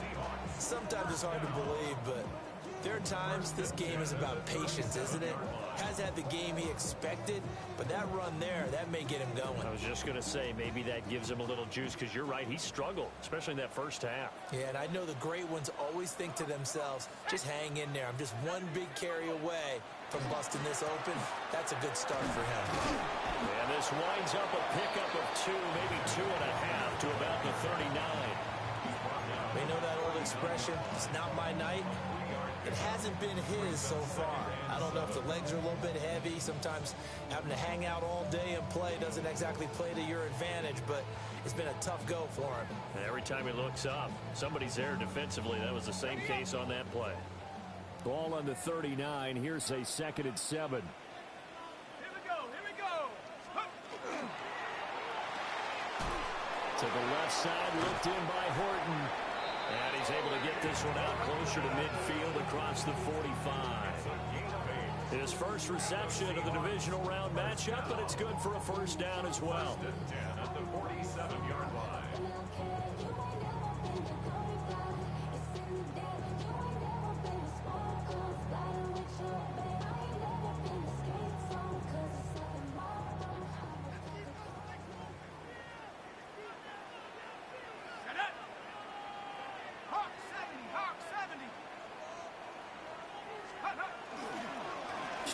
[SPEAKER 4] Sometimes it's hard to believe, but there are times this game is about patience, isn't it? Has had the game he expected, but that run there, that may get him going.
[SPEAKER 2] I was just going to say, maybe that gives him a little juice, because you're right, he struggled, especially in that first half.
[SPEAKER 4] Yeah, and I know the great ones always think to themselves, just hang in there. I'm just one big carry away from busting this open. That's a good start for him.
[SPEAKER 2] And this winds up a pickup of 2, maybe 2.5 to about the 39.
[SPEAKER 4] We know that old expression, it's not my night. It hasn't been his so far. I don't know if the legs are a little bit heavy. Sometimes having to hang out all day and play doesn't exactly play to your advantage, but it's been a tough go for him.
[SPEAKER 2] Every time he looks up, somebody's there defensively. That was the same case on that play. Ball on the 39. Here's a 2nd and 7.
[SPEAKER 1] Here we go.
[SPEAKER 2] To the left side, looked in by Horton. And he's able to get this one out closer to midfield across the 45. His first reception of the divisional round matchup, but it's good for a first down as well.
[SPEAKER 3] At the 47-yard line.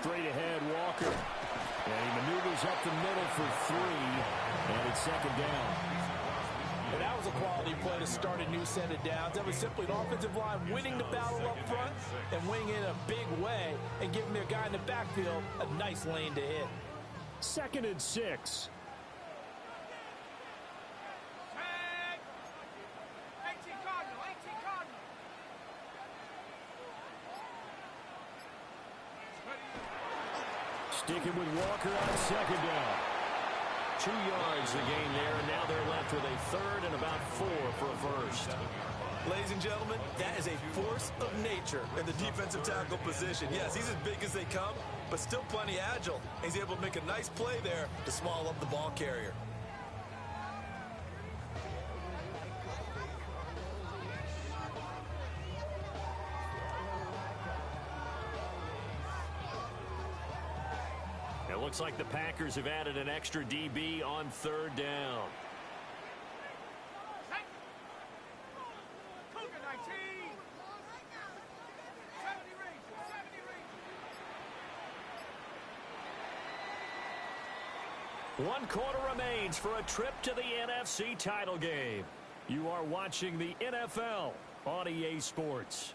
[SPEAKER 2] straight ahead, Walker. And he maneuvers up the middle for 3, and it's second down.
[SPEAKER 4] And that was a quality play to start a new set of downs. That was simply an offensive line winning the battle up front and winning it in a big way and giving their guy in the backfield a nice lane to hit.
[SPEAKER 2] 2nd and 6. Sticking with Walker on second down. 2 yards the gain there, and now they're left with a 3rd and about 4 for a first.
[SPEAKER 4] Ladies and gentlemen, that is a force of nature in the defensive tackle position. Yes, he's as big as they come, but still plenty agile. He's able to make a nice play there to small up the ball carrier.
[SPEAKER 2] It looks like the Packers have added an extra DB on 3rd down. One quarter remains for a trip to the NFC title game. You are watching the NFL on EA Sports.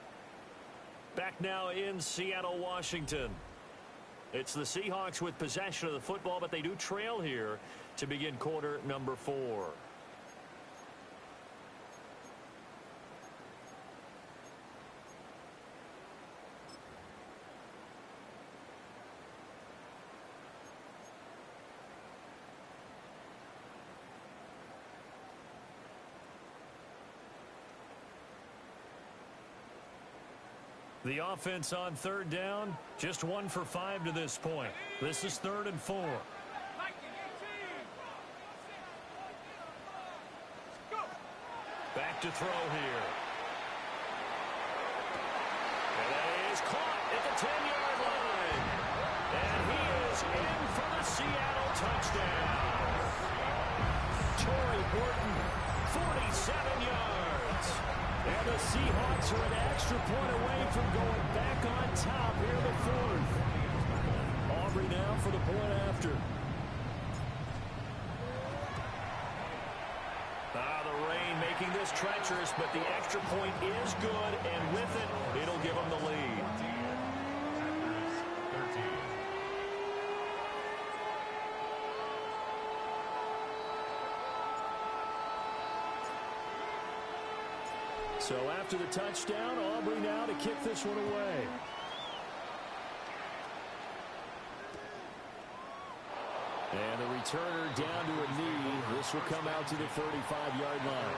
[SPEAKER 2] Back now in Seattle, Washington. It's the Seahawks with possession of the football, but they do trail here to begin quarter number 4. The offense on 3rd down, just 1 for 5 to this point. This is 3rd and 4. Back to throw here. And that is caught at the 10-yard line. And he is in for the Seattle touchdown. Torrey Horton, 47 yards. And the Seahawks are an extra point away from going back on top here in the 4th. Aubrey now for the point after. The rain making this treacherous, but the extra point is good, and with it, it'll give them the lead. So after the touchdown, Aubrey now to kick this one away. And the returner down to a knee. This will come out to the 35-yard line.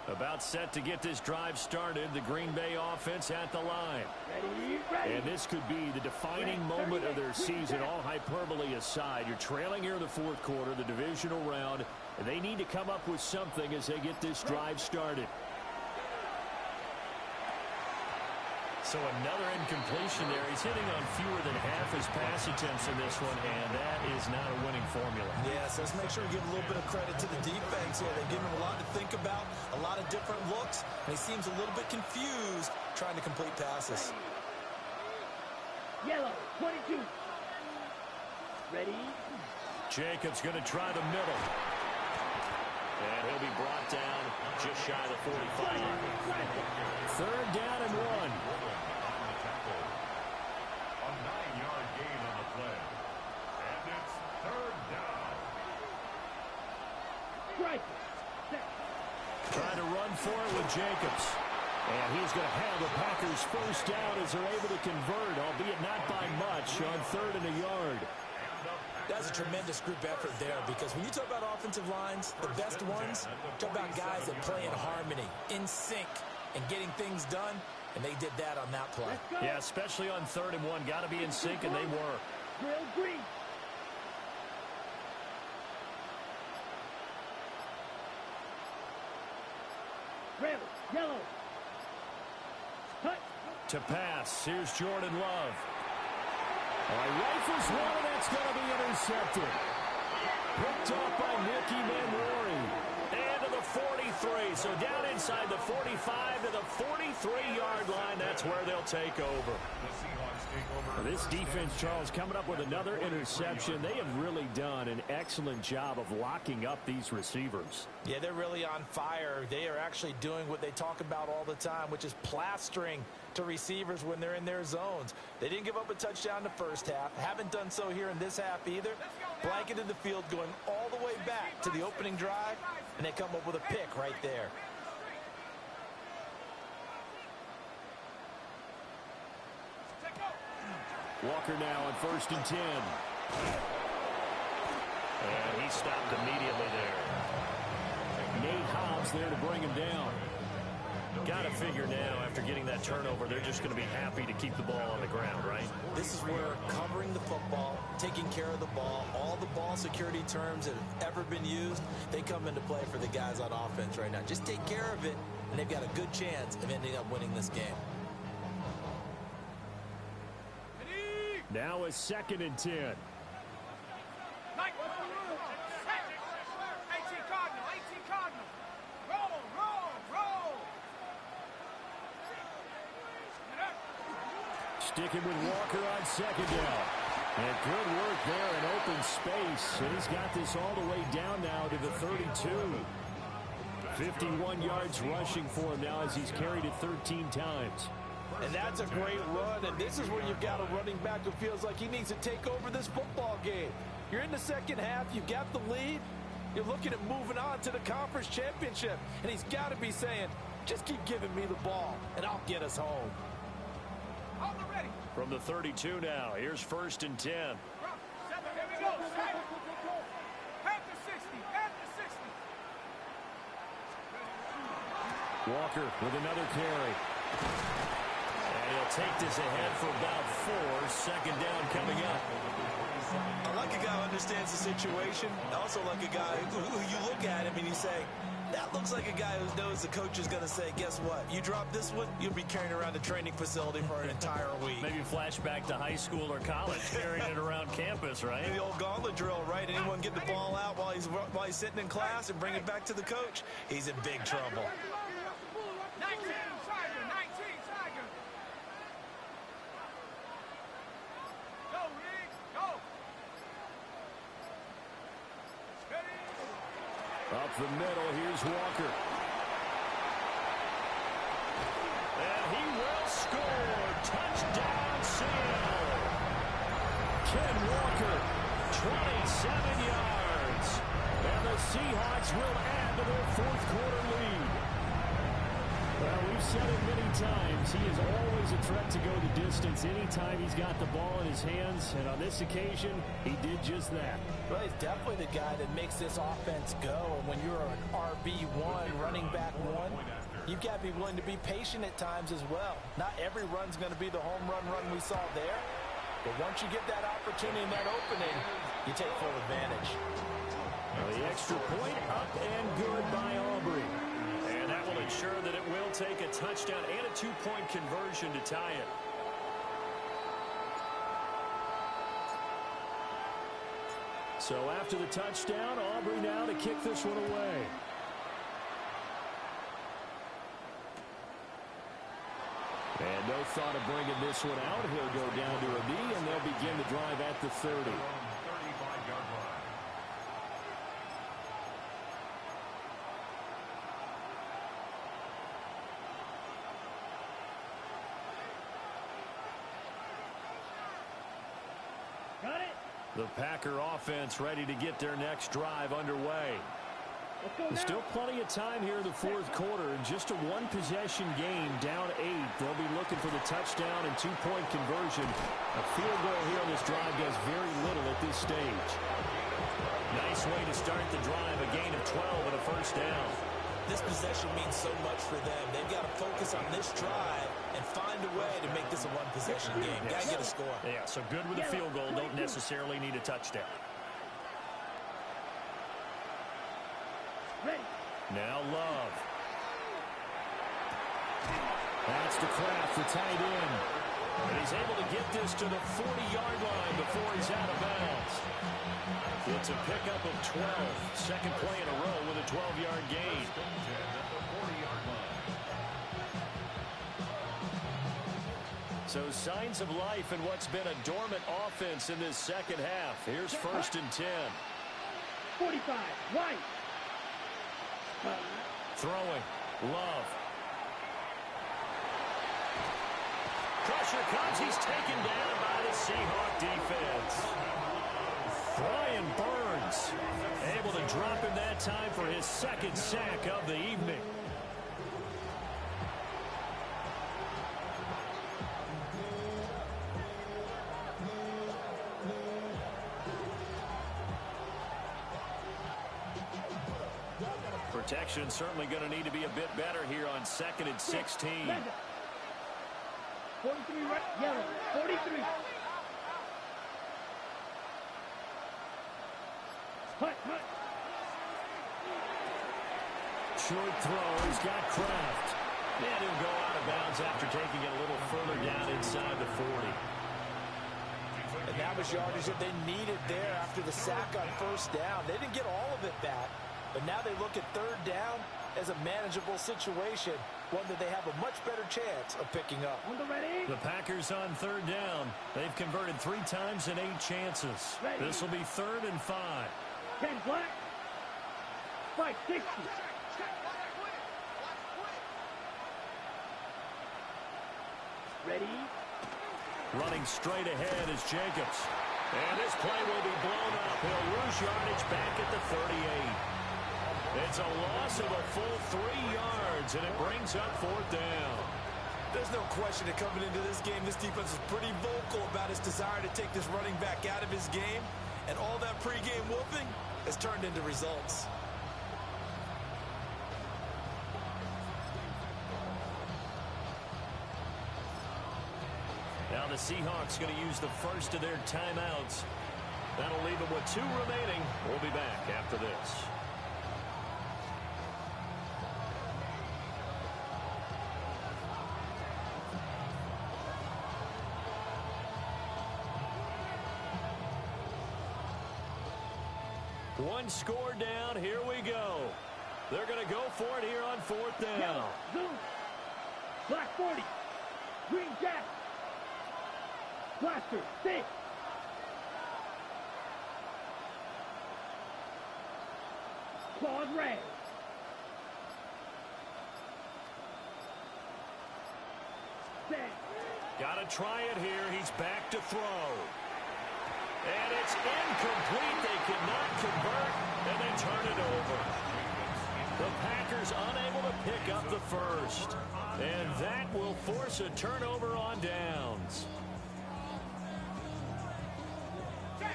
[SPEAKER 2] About set to get this drive started. The Green Bay offense at the line. And this could be the defining moment of their season, all hyperbole aside. You're trailing here in the 4th quarter, the divisional round, and they need to come up with something as they get this drive started. So another incompletion there. He's hitting on fewer than half his pass attempts in this one, and that is not a winning formula.
[SPEAKER 4] Yes, let's make sure we give a little bit of credit to the defense here. They've given him a lot to think about, a lot of different looks, and he seems a little bit confused trying to complete passes.
[SPEAKER 5] Yellow, 22. Ready?
[SPEAKER 2] Jacobs going to try the middle. And he'll be brought down just shy of the 45. 3rd down and 1.
[SPEAKER 3] A 9-yard gain on the play. And it's 3rd down.
[SPEAKER 5] Right.
[SPEAKER 2] Trying to run for it with Jacobs. And he's going to have the Packers first down as they're able to convert, albeit not by much, on 3rd and a yard.
[SPEAKER 4] That's a tremendous group effort there, because when you talk about offensive lines, the best ones, talk about guys that play in harmony, in sync, and getting things done, and they did that on that play.
[SPEAKER 2] Yeah, especially on 3rd and 1. Got to be in sync, and they were.
[SPEAKER 5] Drill green. Yellow. Cut.
[SPEAKER 2] To pass. Here's Jordan Love. Rifles one, and that's going to be intercepted. Picked up by Nicky Manwari. And to the 43. So down inside the 45 to the 43-yard line. That's where they'll take over. This defense, Charles, coming up with another interception. They have really done an excellent job of locking up these receivers.
[SPEAKER 4] Yeah, they're really on fire. They are actually doing what they talk about all the time, which is plastering to receivers when they're in their zones. They didn't give up a touchdown in the first half. Haven't done so here in this half either. Blanketed the field going all the way back to the opening drive, and they come up with a pick right there.
[SPEAKER 2] Walker now on 1st and 10. And he stopped immediately there. Nate Hobbs there to bring him down. Got to figure now, after getting that turnover, they're just going to be happy to keep the ball on the ground, right?
[SPEAKER 4] This is where covering the football, taking care of the ball, all the ball security terms that have ever been used, they come into play for the guys on offense right now. Just take care of it, and they've got a good chance of ending up winning this game.
[SPEAKER 2] Now a 2nd and 10.
[SPEAKER 6] 18 Cardinal. Roll.
[SPEAKER 2] Sticking with Walker on 2nd down. And good work there in open space. And he's got this all the way down now to the 32. 51 yards rushing for him now as he's carried it 13 times.
[SPEAKER 4] And that's a great run, and this is where you've got a running back who feels like he needs to take over this football game. You're in the second half, you got the lead, you're looking at moving on to the conference championship, and he's got to be saying, just keep giving me the ball, and I'll get us home.
[SPEAKER 2] From the 32 now, here's 1st and 10.
[SPEAKER 6] Here we go. Half the 60.
[SPEAKER 2] Walker with another carry. And he'll take this ahead for about 4. 2nd down coming up.
[SPEAKER 4] I like a guy who understands the situation. I also like a guy who you look at him and you say, that looks like a guy who knows the coach is going to say, guess what? You drop this one, you'll be carrying around the training facility for an entire week.
[SPEAKER 2] Maybe flashback to high school or college, carrying it around campus, right?
[SPEAKER 4] The old gauntlet drill, right? Anyone get the ball out while he's sitting in class and bring it back to the coach? He's in big trouble.
[SPEAKER 6] 19 Tiger. Go, Rick. Go. Steady.
[SPEAKER 2] Up the middle, here's Walker. And he will score. Touchdown, Seattle. Ken Walker, 27 yards. And the Seahawks will add to their 4th quarter lead. Well, we've said it many times. He is always a threat to go the distance anytime he's got the ball in his hands. And on this occasion, he did just that.
[SPEAKER 4] Well, he's definitely the guy that makes this offense go. And when you're an RB1, running back 1, you've got to be willing to be patient at times as well. Not every run's going to be the home run we saw there. But once you get that opportunity and that opening, you take full advantage.
[SPEAKER 2] Well, the extra point up and good by Aubrey. And that will ensure that it will take a touchdown and a 2-point conversion to tie it. So after the touchdown, Aubrey now to kick this one away. And no thought of bringing this one out. He'll go down to a knee, and they'll begin the drive at the 30.
[SPEAKER 3] 35-yard line.
[SPEAKER 5] Got it.
[SPEAKER 2] The Packer offense ready to get their next drive underway.
[SPEAKER 5] Let's go now.
[SPEAKER 2] Still plenty of time here in the 4th quarter. In just a 1-possession game, down 8. They'll be looking for the touchdown and 2-point conversion. A field goal here on this drive does very little at this stage. Nice way to start the drive. A gain of 12 and a 1st down.
[SPEAKER 4] This possession means so much for them. They've got to focus on this drive and find a way to make this a 1-possession game. Got to get a score.
[SPEAKER 2] Yeah, so good with a field goal. Don't necessarily need a touchdown.
[SPEAKER 5] Ready.
[SPEAKER 2] Now Love. That's to Kraft, the tight end. And he's able to get this to the 40-yard line before he's out of bounds. It's a pickup of 12. Second play in a row with a 12-yard gain. So signs of life in what's been a dormant offense in this second half. Here's 1st and 10.
[SPEAKER 5] 45, right.
[SPEAKER 2] Throwing. Love. Pressure comes. He's taken down by the Seahawks defense. Brian Burns able to drop him that time for his second sack of the evening. Protection certainly going to need to be a bit better here on 2nd and 16.
[SPEAKER 5] 43 right, yellow, 43. Hut.
[SPEAKER 2] Short throw. He's got Kraft. And he'll go out of bounds after taking it a little further down inside the 40.
[SPEAKER 4] And that was yardage that they needed there after the sack on 1st down. They didn't get all of it back, but now they look at 3rd down as a manageable situation, one that they have a much better chance of picking up.
[SPEAKER 5] On the ready.
[SPEAKER 2] The Packers on 3rd down. They've converted 3 times in 8 chances. This will be 3rd and 5.
[SPEAKER 5] 10 black. 560. Ready.
[SPEAKER 2] Running straight ahead is Jacobs. And this play will be blown up. He'll lose yardage back at the 38. It's a loss of a full 3 yards, and it brings up 4th down.
[SPEAKER 4] There's no question that coming into this game, this defense is pretty vocal about its desire to take this running back out of his game, and all that pregame whooping has turned into results.
[SPEAKER 2] Now the Seahawks going to use the first of their timeouts. That'll leave them with 2 remaining. We'll be back after this. One score down. Here we go. They're going to go for it here on 4th down.
[SPEAKER 5] Yellow, zoom. Black 40. Green jack. Blaster, 6. Claws red. Set.
[SPEAKER 2] Got to try it here. He's back to throw. And it's incomplete. They cannot convert, and they turn it over. The Packers unable to pick up the first. And that will force a turnover on downs.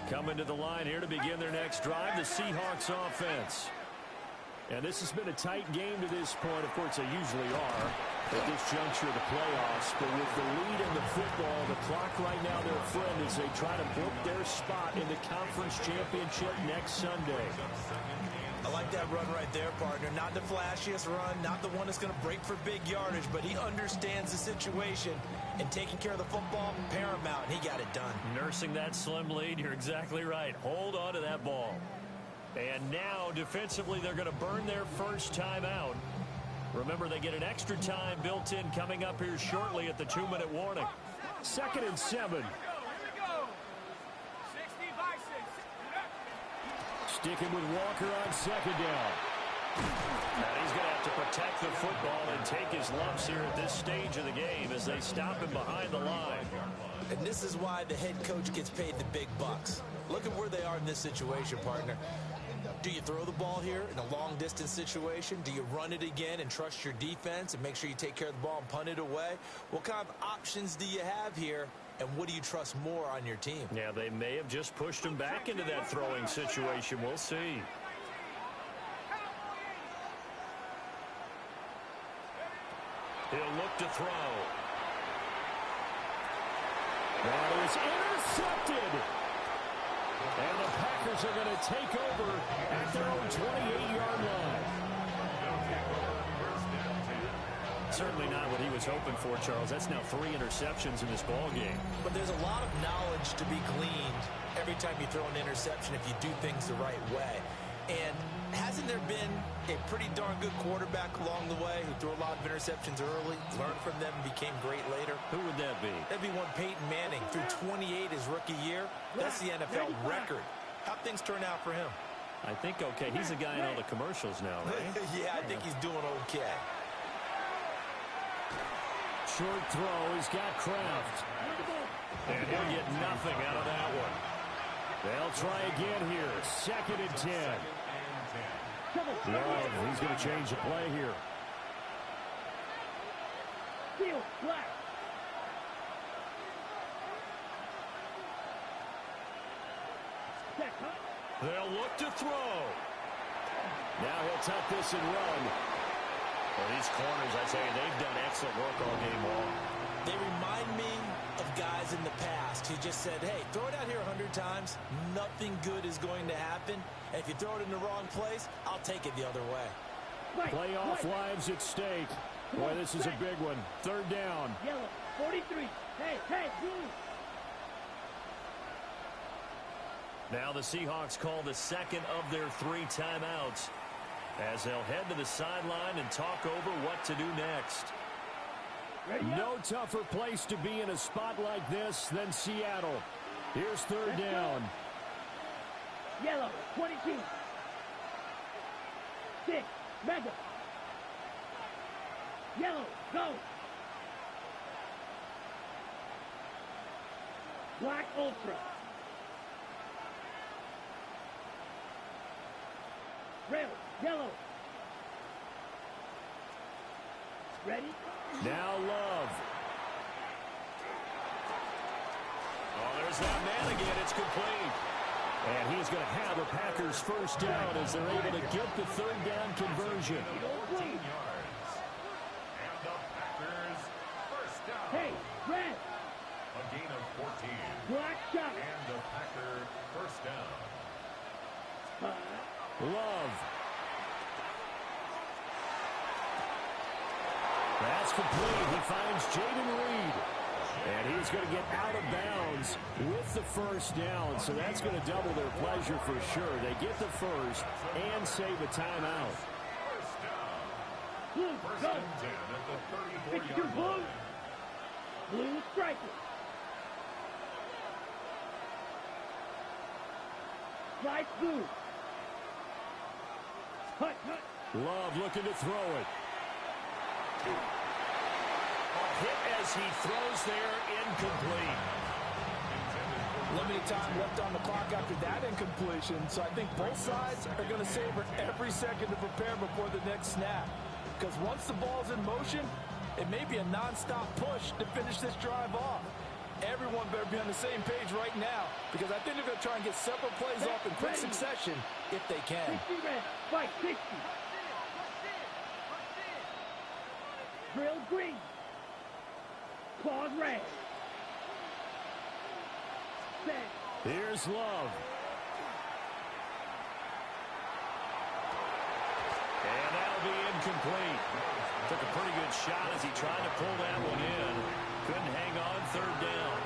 [SPEAKER 2] Coming to the line here to begin their next drive, the Seahawks offense. And this has been a tight game to this point. Of course, they usually are at this juncture of the playoffs. But with the lead in the football, the clock right now their friend as they try to book their spot in the conference championship next Sunday.
[SPEAKER 4] I like that run right there, partner. Not the flashiest run, not the one that's going to break for big yardage, but he understands the situation, and taking care of the football, paramount. He got it done.
[SPEAKER 2] Nursing that slim lead, you're exactly right. Hold on to that ball. And now, defensively, they're going to burn their first time out. Remember, they get an extra time built in coming up here shortly at the 2-minute warning. 2nd and 7.
[SPEAKER 6] Here we go. 60 by 6.
[SPEAKER 2] Sticking with Walker on 2nd down. And he's going to have to protect the football and take his lumps here at this stage of the game as they stop him behind the line.
[SPEAKER 4] And this is why the head coach gets paid the big bucks. Look at where they are in this situation, partner. Do you throw the ball here in a long-distance situation? Do you run it again and trust your defense and make sure you take care of the ball and punt it away? What kind of options do you have here, and what do you trust more on your team?
[SPEAKER 2] Yeah, they may have just pushed him back into that throwing situation. We'll see. He'll look to throw. That is intercepted. And the Packers are going to take over at their own 28-yard line. Certainly not what he was hoping for, Charles. That's now 3 interceptions in this ball game.
[SPEAKER 4] But there's a lot of knowledge to be gleaned every time you throw an interception if you do things the right way. And hasn't there been a pretty darn good quarterback along the way who threw a lot of interceptions early, learned from them, and became great later?
[SPEAKER 2] Who would that be?
[SPEAKER 4] That'd be one Peyton Manning, threw 28 his rookie year. That's the NFL record. How'd things turn out for him?
[SPEAKER 2] I think okay. He's the guy in all the commercials now, right?
[SPEAKER 4] Yeah, I think he's doing okay.
[SPEAKER 2] Short throw. He's got Kraft. And he'll get nothing out of that one. They'll try again here. 2nd and 10. Love, he's going to change the play here.
[SPEAKER 5] Field, black.
[SPEAKER 2] They'll look to throw. Now he'll tuck this and run. Well, these corners, I tell you, they've done excellent work all game long.
[SPEAKER 4] They remind me of guys in the past who just said, hey, throw it out here 100 times. Nothing good is going to happen. And if you throw it in the wrong place, I'll take it the other way.
[SPEAKER 2] Playoff lives at stake. Boy, this is a big one. 3rd down.
[SPEAKER 5] Yellow, 43. Hey, blue.
[SPEAKER 2] Now the Seahawks call the 2nd of their 3 timeouts as they'll head to the sideline and talk over what to do next. No tougher place to be in a spot like this than Seattle. Here's 3rd down.
[SPEAKER 5] Yellow, 22. 6, mega. Yellow, go. Black ultra. Red, yellow. Ready?
[SPEAKER 2] Now Love. Oh, there's that man again. It's complete. And he's going to have the Packers 1st down as they're able to get the 3rd down conversion.
[SPEAKER 3] 14 yards. And the Packers 1st down.
[SPEAKER 5] Hey, red.
[SPEAKER 3] A gain of 14.
[SPEAKER 5] Black shot.
[SPEAKER 3] And the Packer 1st down.
[SPEAKER 2] Love. That's complete. He finds Jaden Reed. And he's going to get out of bounds with the 1st down. So that's going to double their pleasure for sure. They get the 1st and save a timeout.
[SPEAKER 3] 1st down.
[SPEAKER 5] Blue,
[SPEAKER 3] 1st
[SPEAKER 5] go.
[SPEAKER 3] and 10 at the
[SPEAKER 5] 52
[SPEAKER 3] 34-yard
[SPEAKER 5] blue.
[SPEAKER 3] line.
[SPEAKER 5] Blue striker. Light blue. Hut.
[SPEAKER 2] Love looking to throw it. Hit as he throws there, incomplete.
[SPEAKER 4] Limited time left on the clock after that incompletion, so I think both sides are going to savor every second to prepare before the next snap. Because once the ball's in motion, it may be a non-stop push to finish this drive off. Everyone better be on the same page right now, because I think they're going to try and get several plays off in quick succession if they can.
[SPEAKER 5] 60 red, fight 60. Drill green. Claws red. Set.
[SPEAKER 2] Here's Love. And that'll be incomplete. Took a pretty good shot as he tried to pull that one in. Couldn't hang on. 3rd down.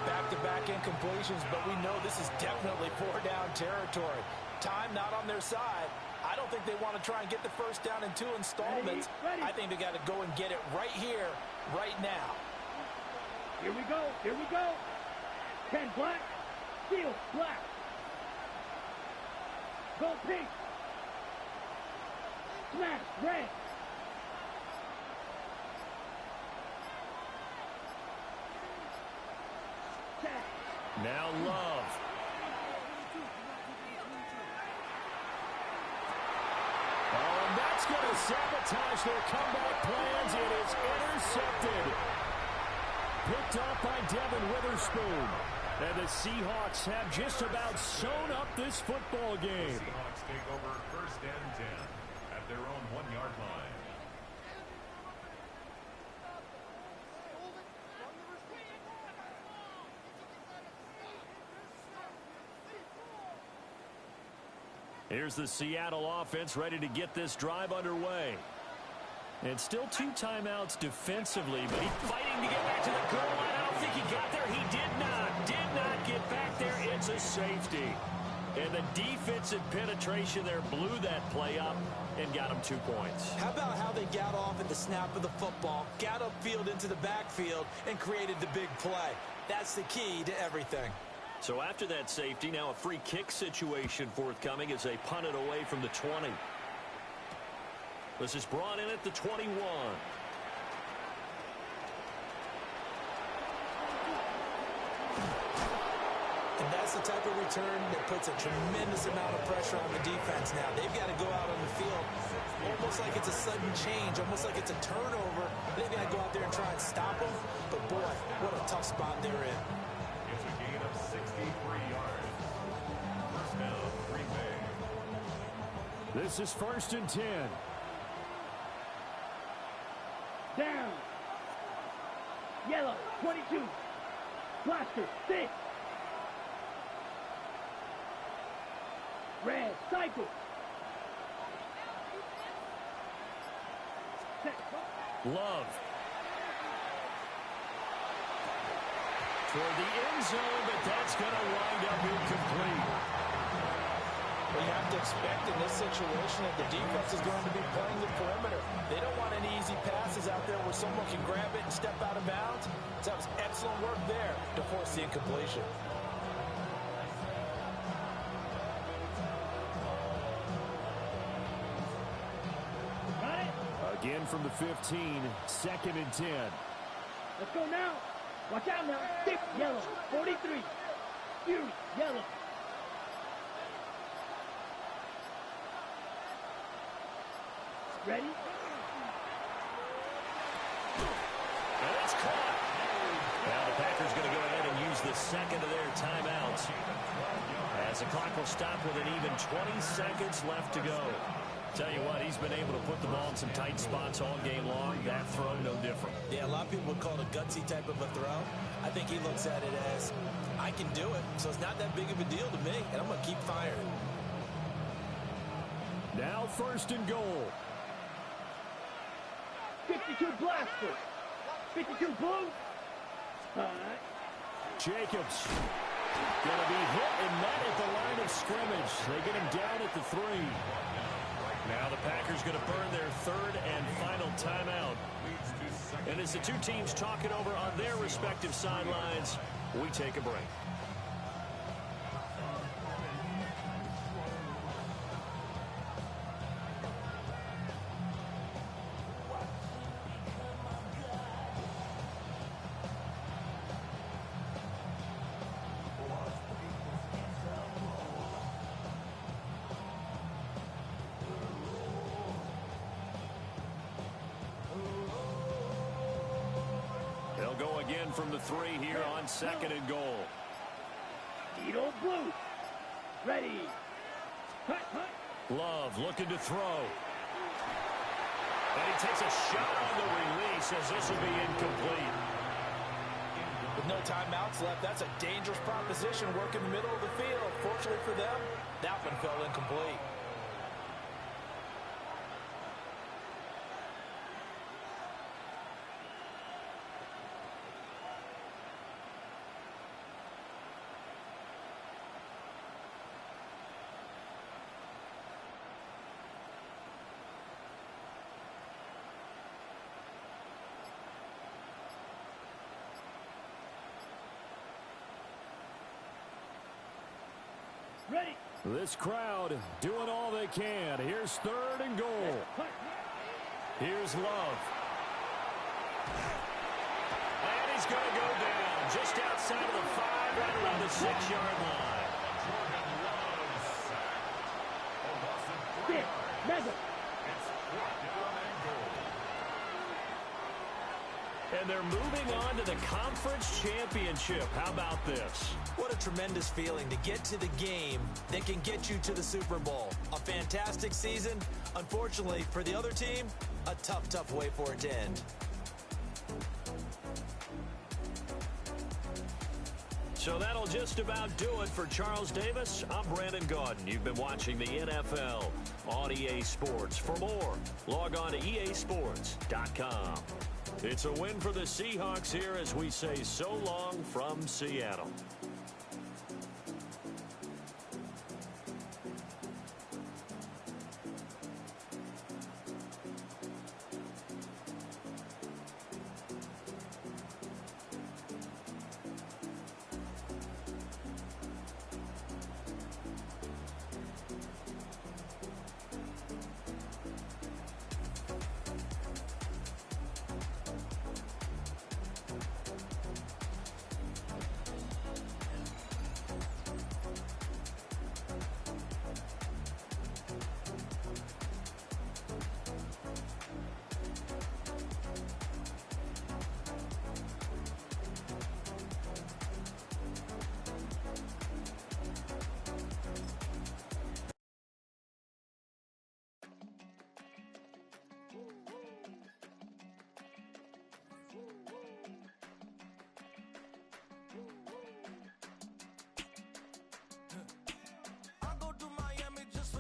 [SPEAKER 4] Back-to-back incompletions, but we know this is definitely 4-down territory. Time not on their side. I don't think they want to try and get the 1st down in 2 installments.
[SPEAKER 5] Ready.
[SPEAKER 4] I think they got to go and get it right here, right now.
[SPEAKER 5] Here we go. 10 black. Steel black. Go pink. Smash red.
[SPEAKER 2] Now Love. Oh, and that's going to sabotage their comeback plans. It is intercepted. Picked off by Devin Witherspoon. And the Seahawks have just about sewn up this football game.
[SPEAKER 3] The Seahawks take over 1st and 10 at their own 1-yard line.
[SPEAKER 2] Here's the Seattle offense ready to get this drive underway. And still 2 timeouts defensively, but he's fighting to get back to the goal line. I don't think he got there. He did not get back there. It's a safety. And the defensive penetration there blew that play up and got him 2 points.
[SPEAKER 4] How about how they got off at the snap of the football, got upfield into the backfield, and created the big play? That's the key to everything.
[SPEAKER 2] So after that safety, now a free kick situation forthcoming as they punt it away from the 20. This is brought in at the 21.
[SPEAKER 4] And that's the type of return that puts a tremendous amount of pressure on the defense now. They've got to go out on the field almost like it's a sudden change, almost like it's a turnover. They've got to go out there and try and stop them. But, boy, what a tough spot they're in.
[SPEAKER 3] It's a gain of 63 yards. First down, Green Bay.
[SPEAKER 2] This is 1st and 10.
[SPEAKER 5] Down. Yellow, 22. Blaster, 6. Red, cycle.
[SPEAKER 2] Love. Toward the end zone, but that's going to wind up incomplete.
[SPEAKER 4] Well, you have to expect in this situation that the defense is going to be playing the perimeter. They don't want any easy passes out there where someone can grab it and step out of bounds. So that was excellent work there to force the incompletion.
[SPEAKER 2] Again from the 15, 2nd and 10.
[SPEAKER 5] Let's go now. Watch out now. 6, yellow, 43. Fury, yellow. Ready?
[SPEAKER 2] And it's caught. Now the Packers going to go ahead and use the second of their timeouts, as the clock will stop with an even 20 seconds left to go. Tell you what, he's been able to put the ball in some tight spots all game long. That throw, no different.
[SPEAKER 4] Yeah, a lot of people would call it a gutsy type of a throw. I think he looks at it as, I can do it, so it's not that big of a deal to me, and I'm going to keep firing.
[SPEAKER 2] Now 1st and goal.
[SPEAKER 5] 52 blaster. 52 blue.
[SPEAKER 2] Jacobs going to be hit and met at the line of scrimmage. They get him down at the 3. Now the Packers going to burn their 3rd and final timeout. And as the 2 teams talk it over on their respective sidelines, we take a break. Go again from the 3 here on 2nd and goal.
[SPEAKER 5] Edo blue. Ready. Hut, hut.
[SPEAKER 2] Love looking to throw. And he takes a shot on the release as this will be incomplete.
[SPEAKER 4] With no timeouts left, that's a dangerous proposition. Work in the middle of the field. Fortunately for them, that one fell incomplete.
[SPEAKER 5] Ready.
[SPEAKER 2] This crowd doing all they can. Here's 3rd and goal. Here's Love. And he's going to go down just outside of the 5, right around the 6-yard line.
[SPEAKER 5] 6, mega.
[SPEAKER 2] And they're moving on to the conference championship. How about this?
[SPEAKER 4] What a tremendous feeling to get to the game that can get you to the Super Bowl. A fantastic season. Unfortunately, for the other team, a tough, tough way for it to end.
[SPEAKER 2] So that'll just about do it for Charles Davis. I'm Brandon Gaudin. You've been watching the NFL on EA Sports. For more, log on to easports.com. It's a win for the Seahawks here as we say so long from Seattle.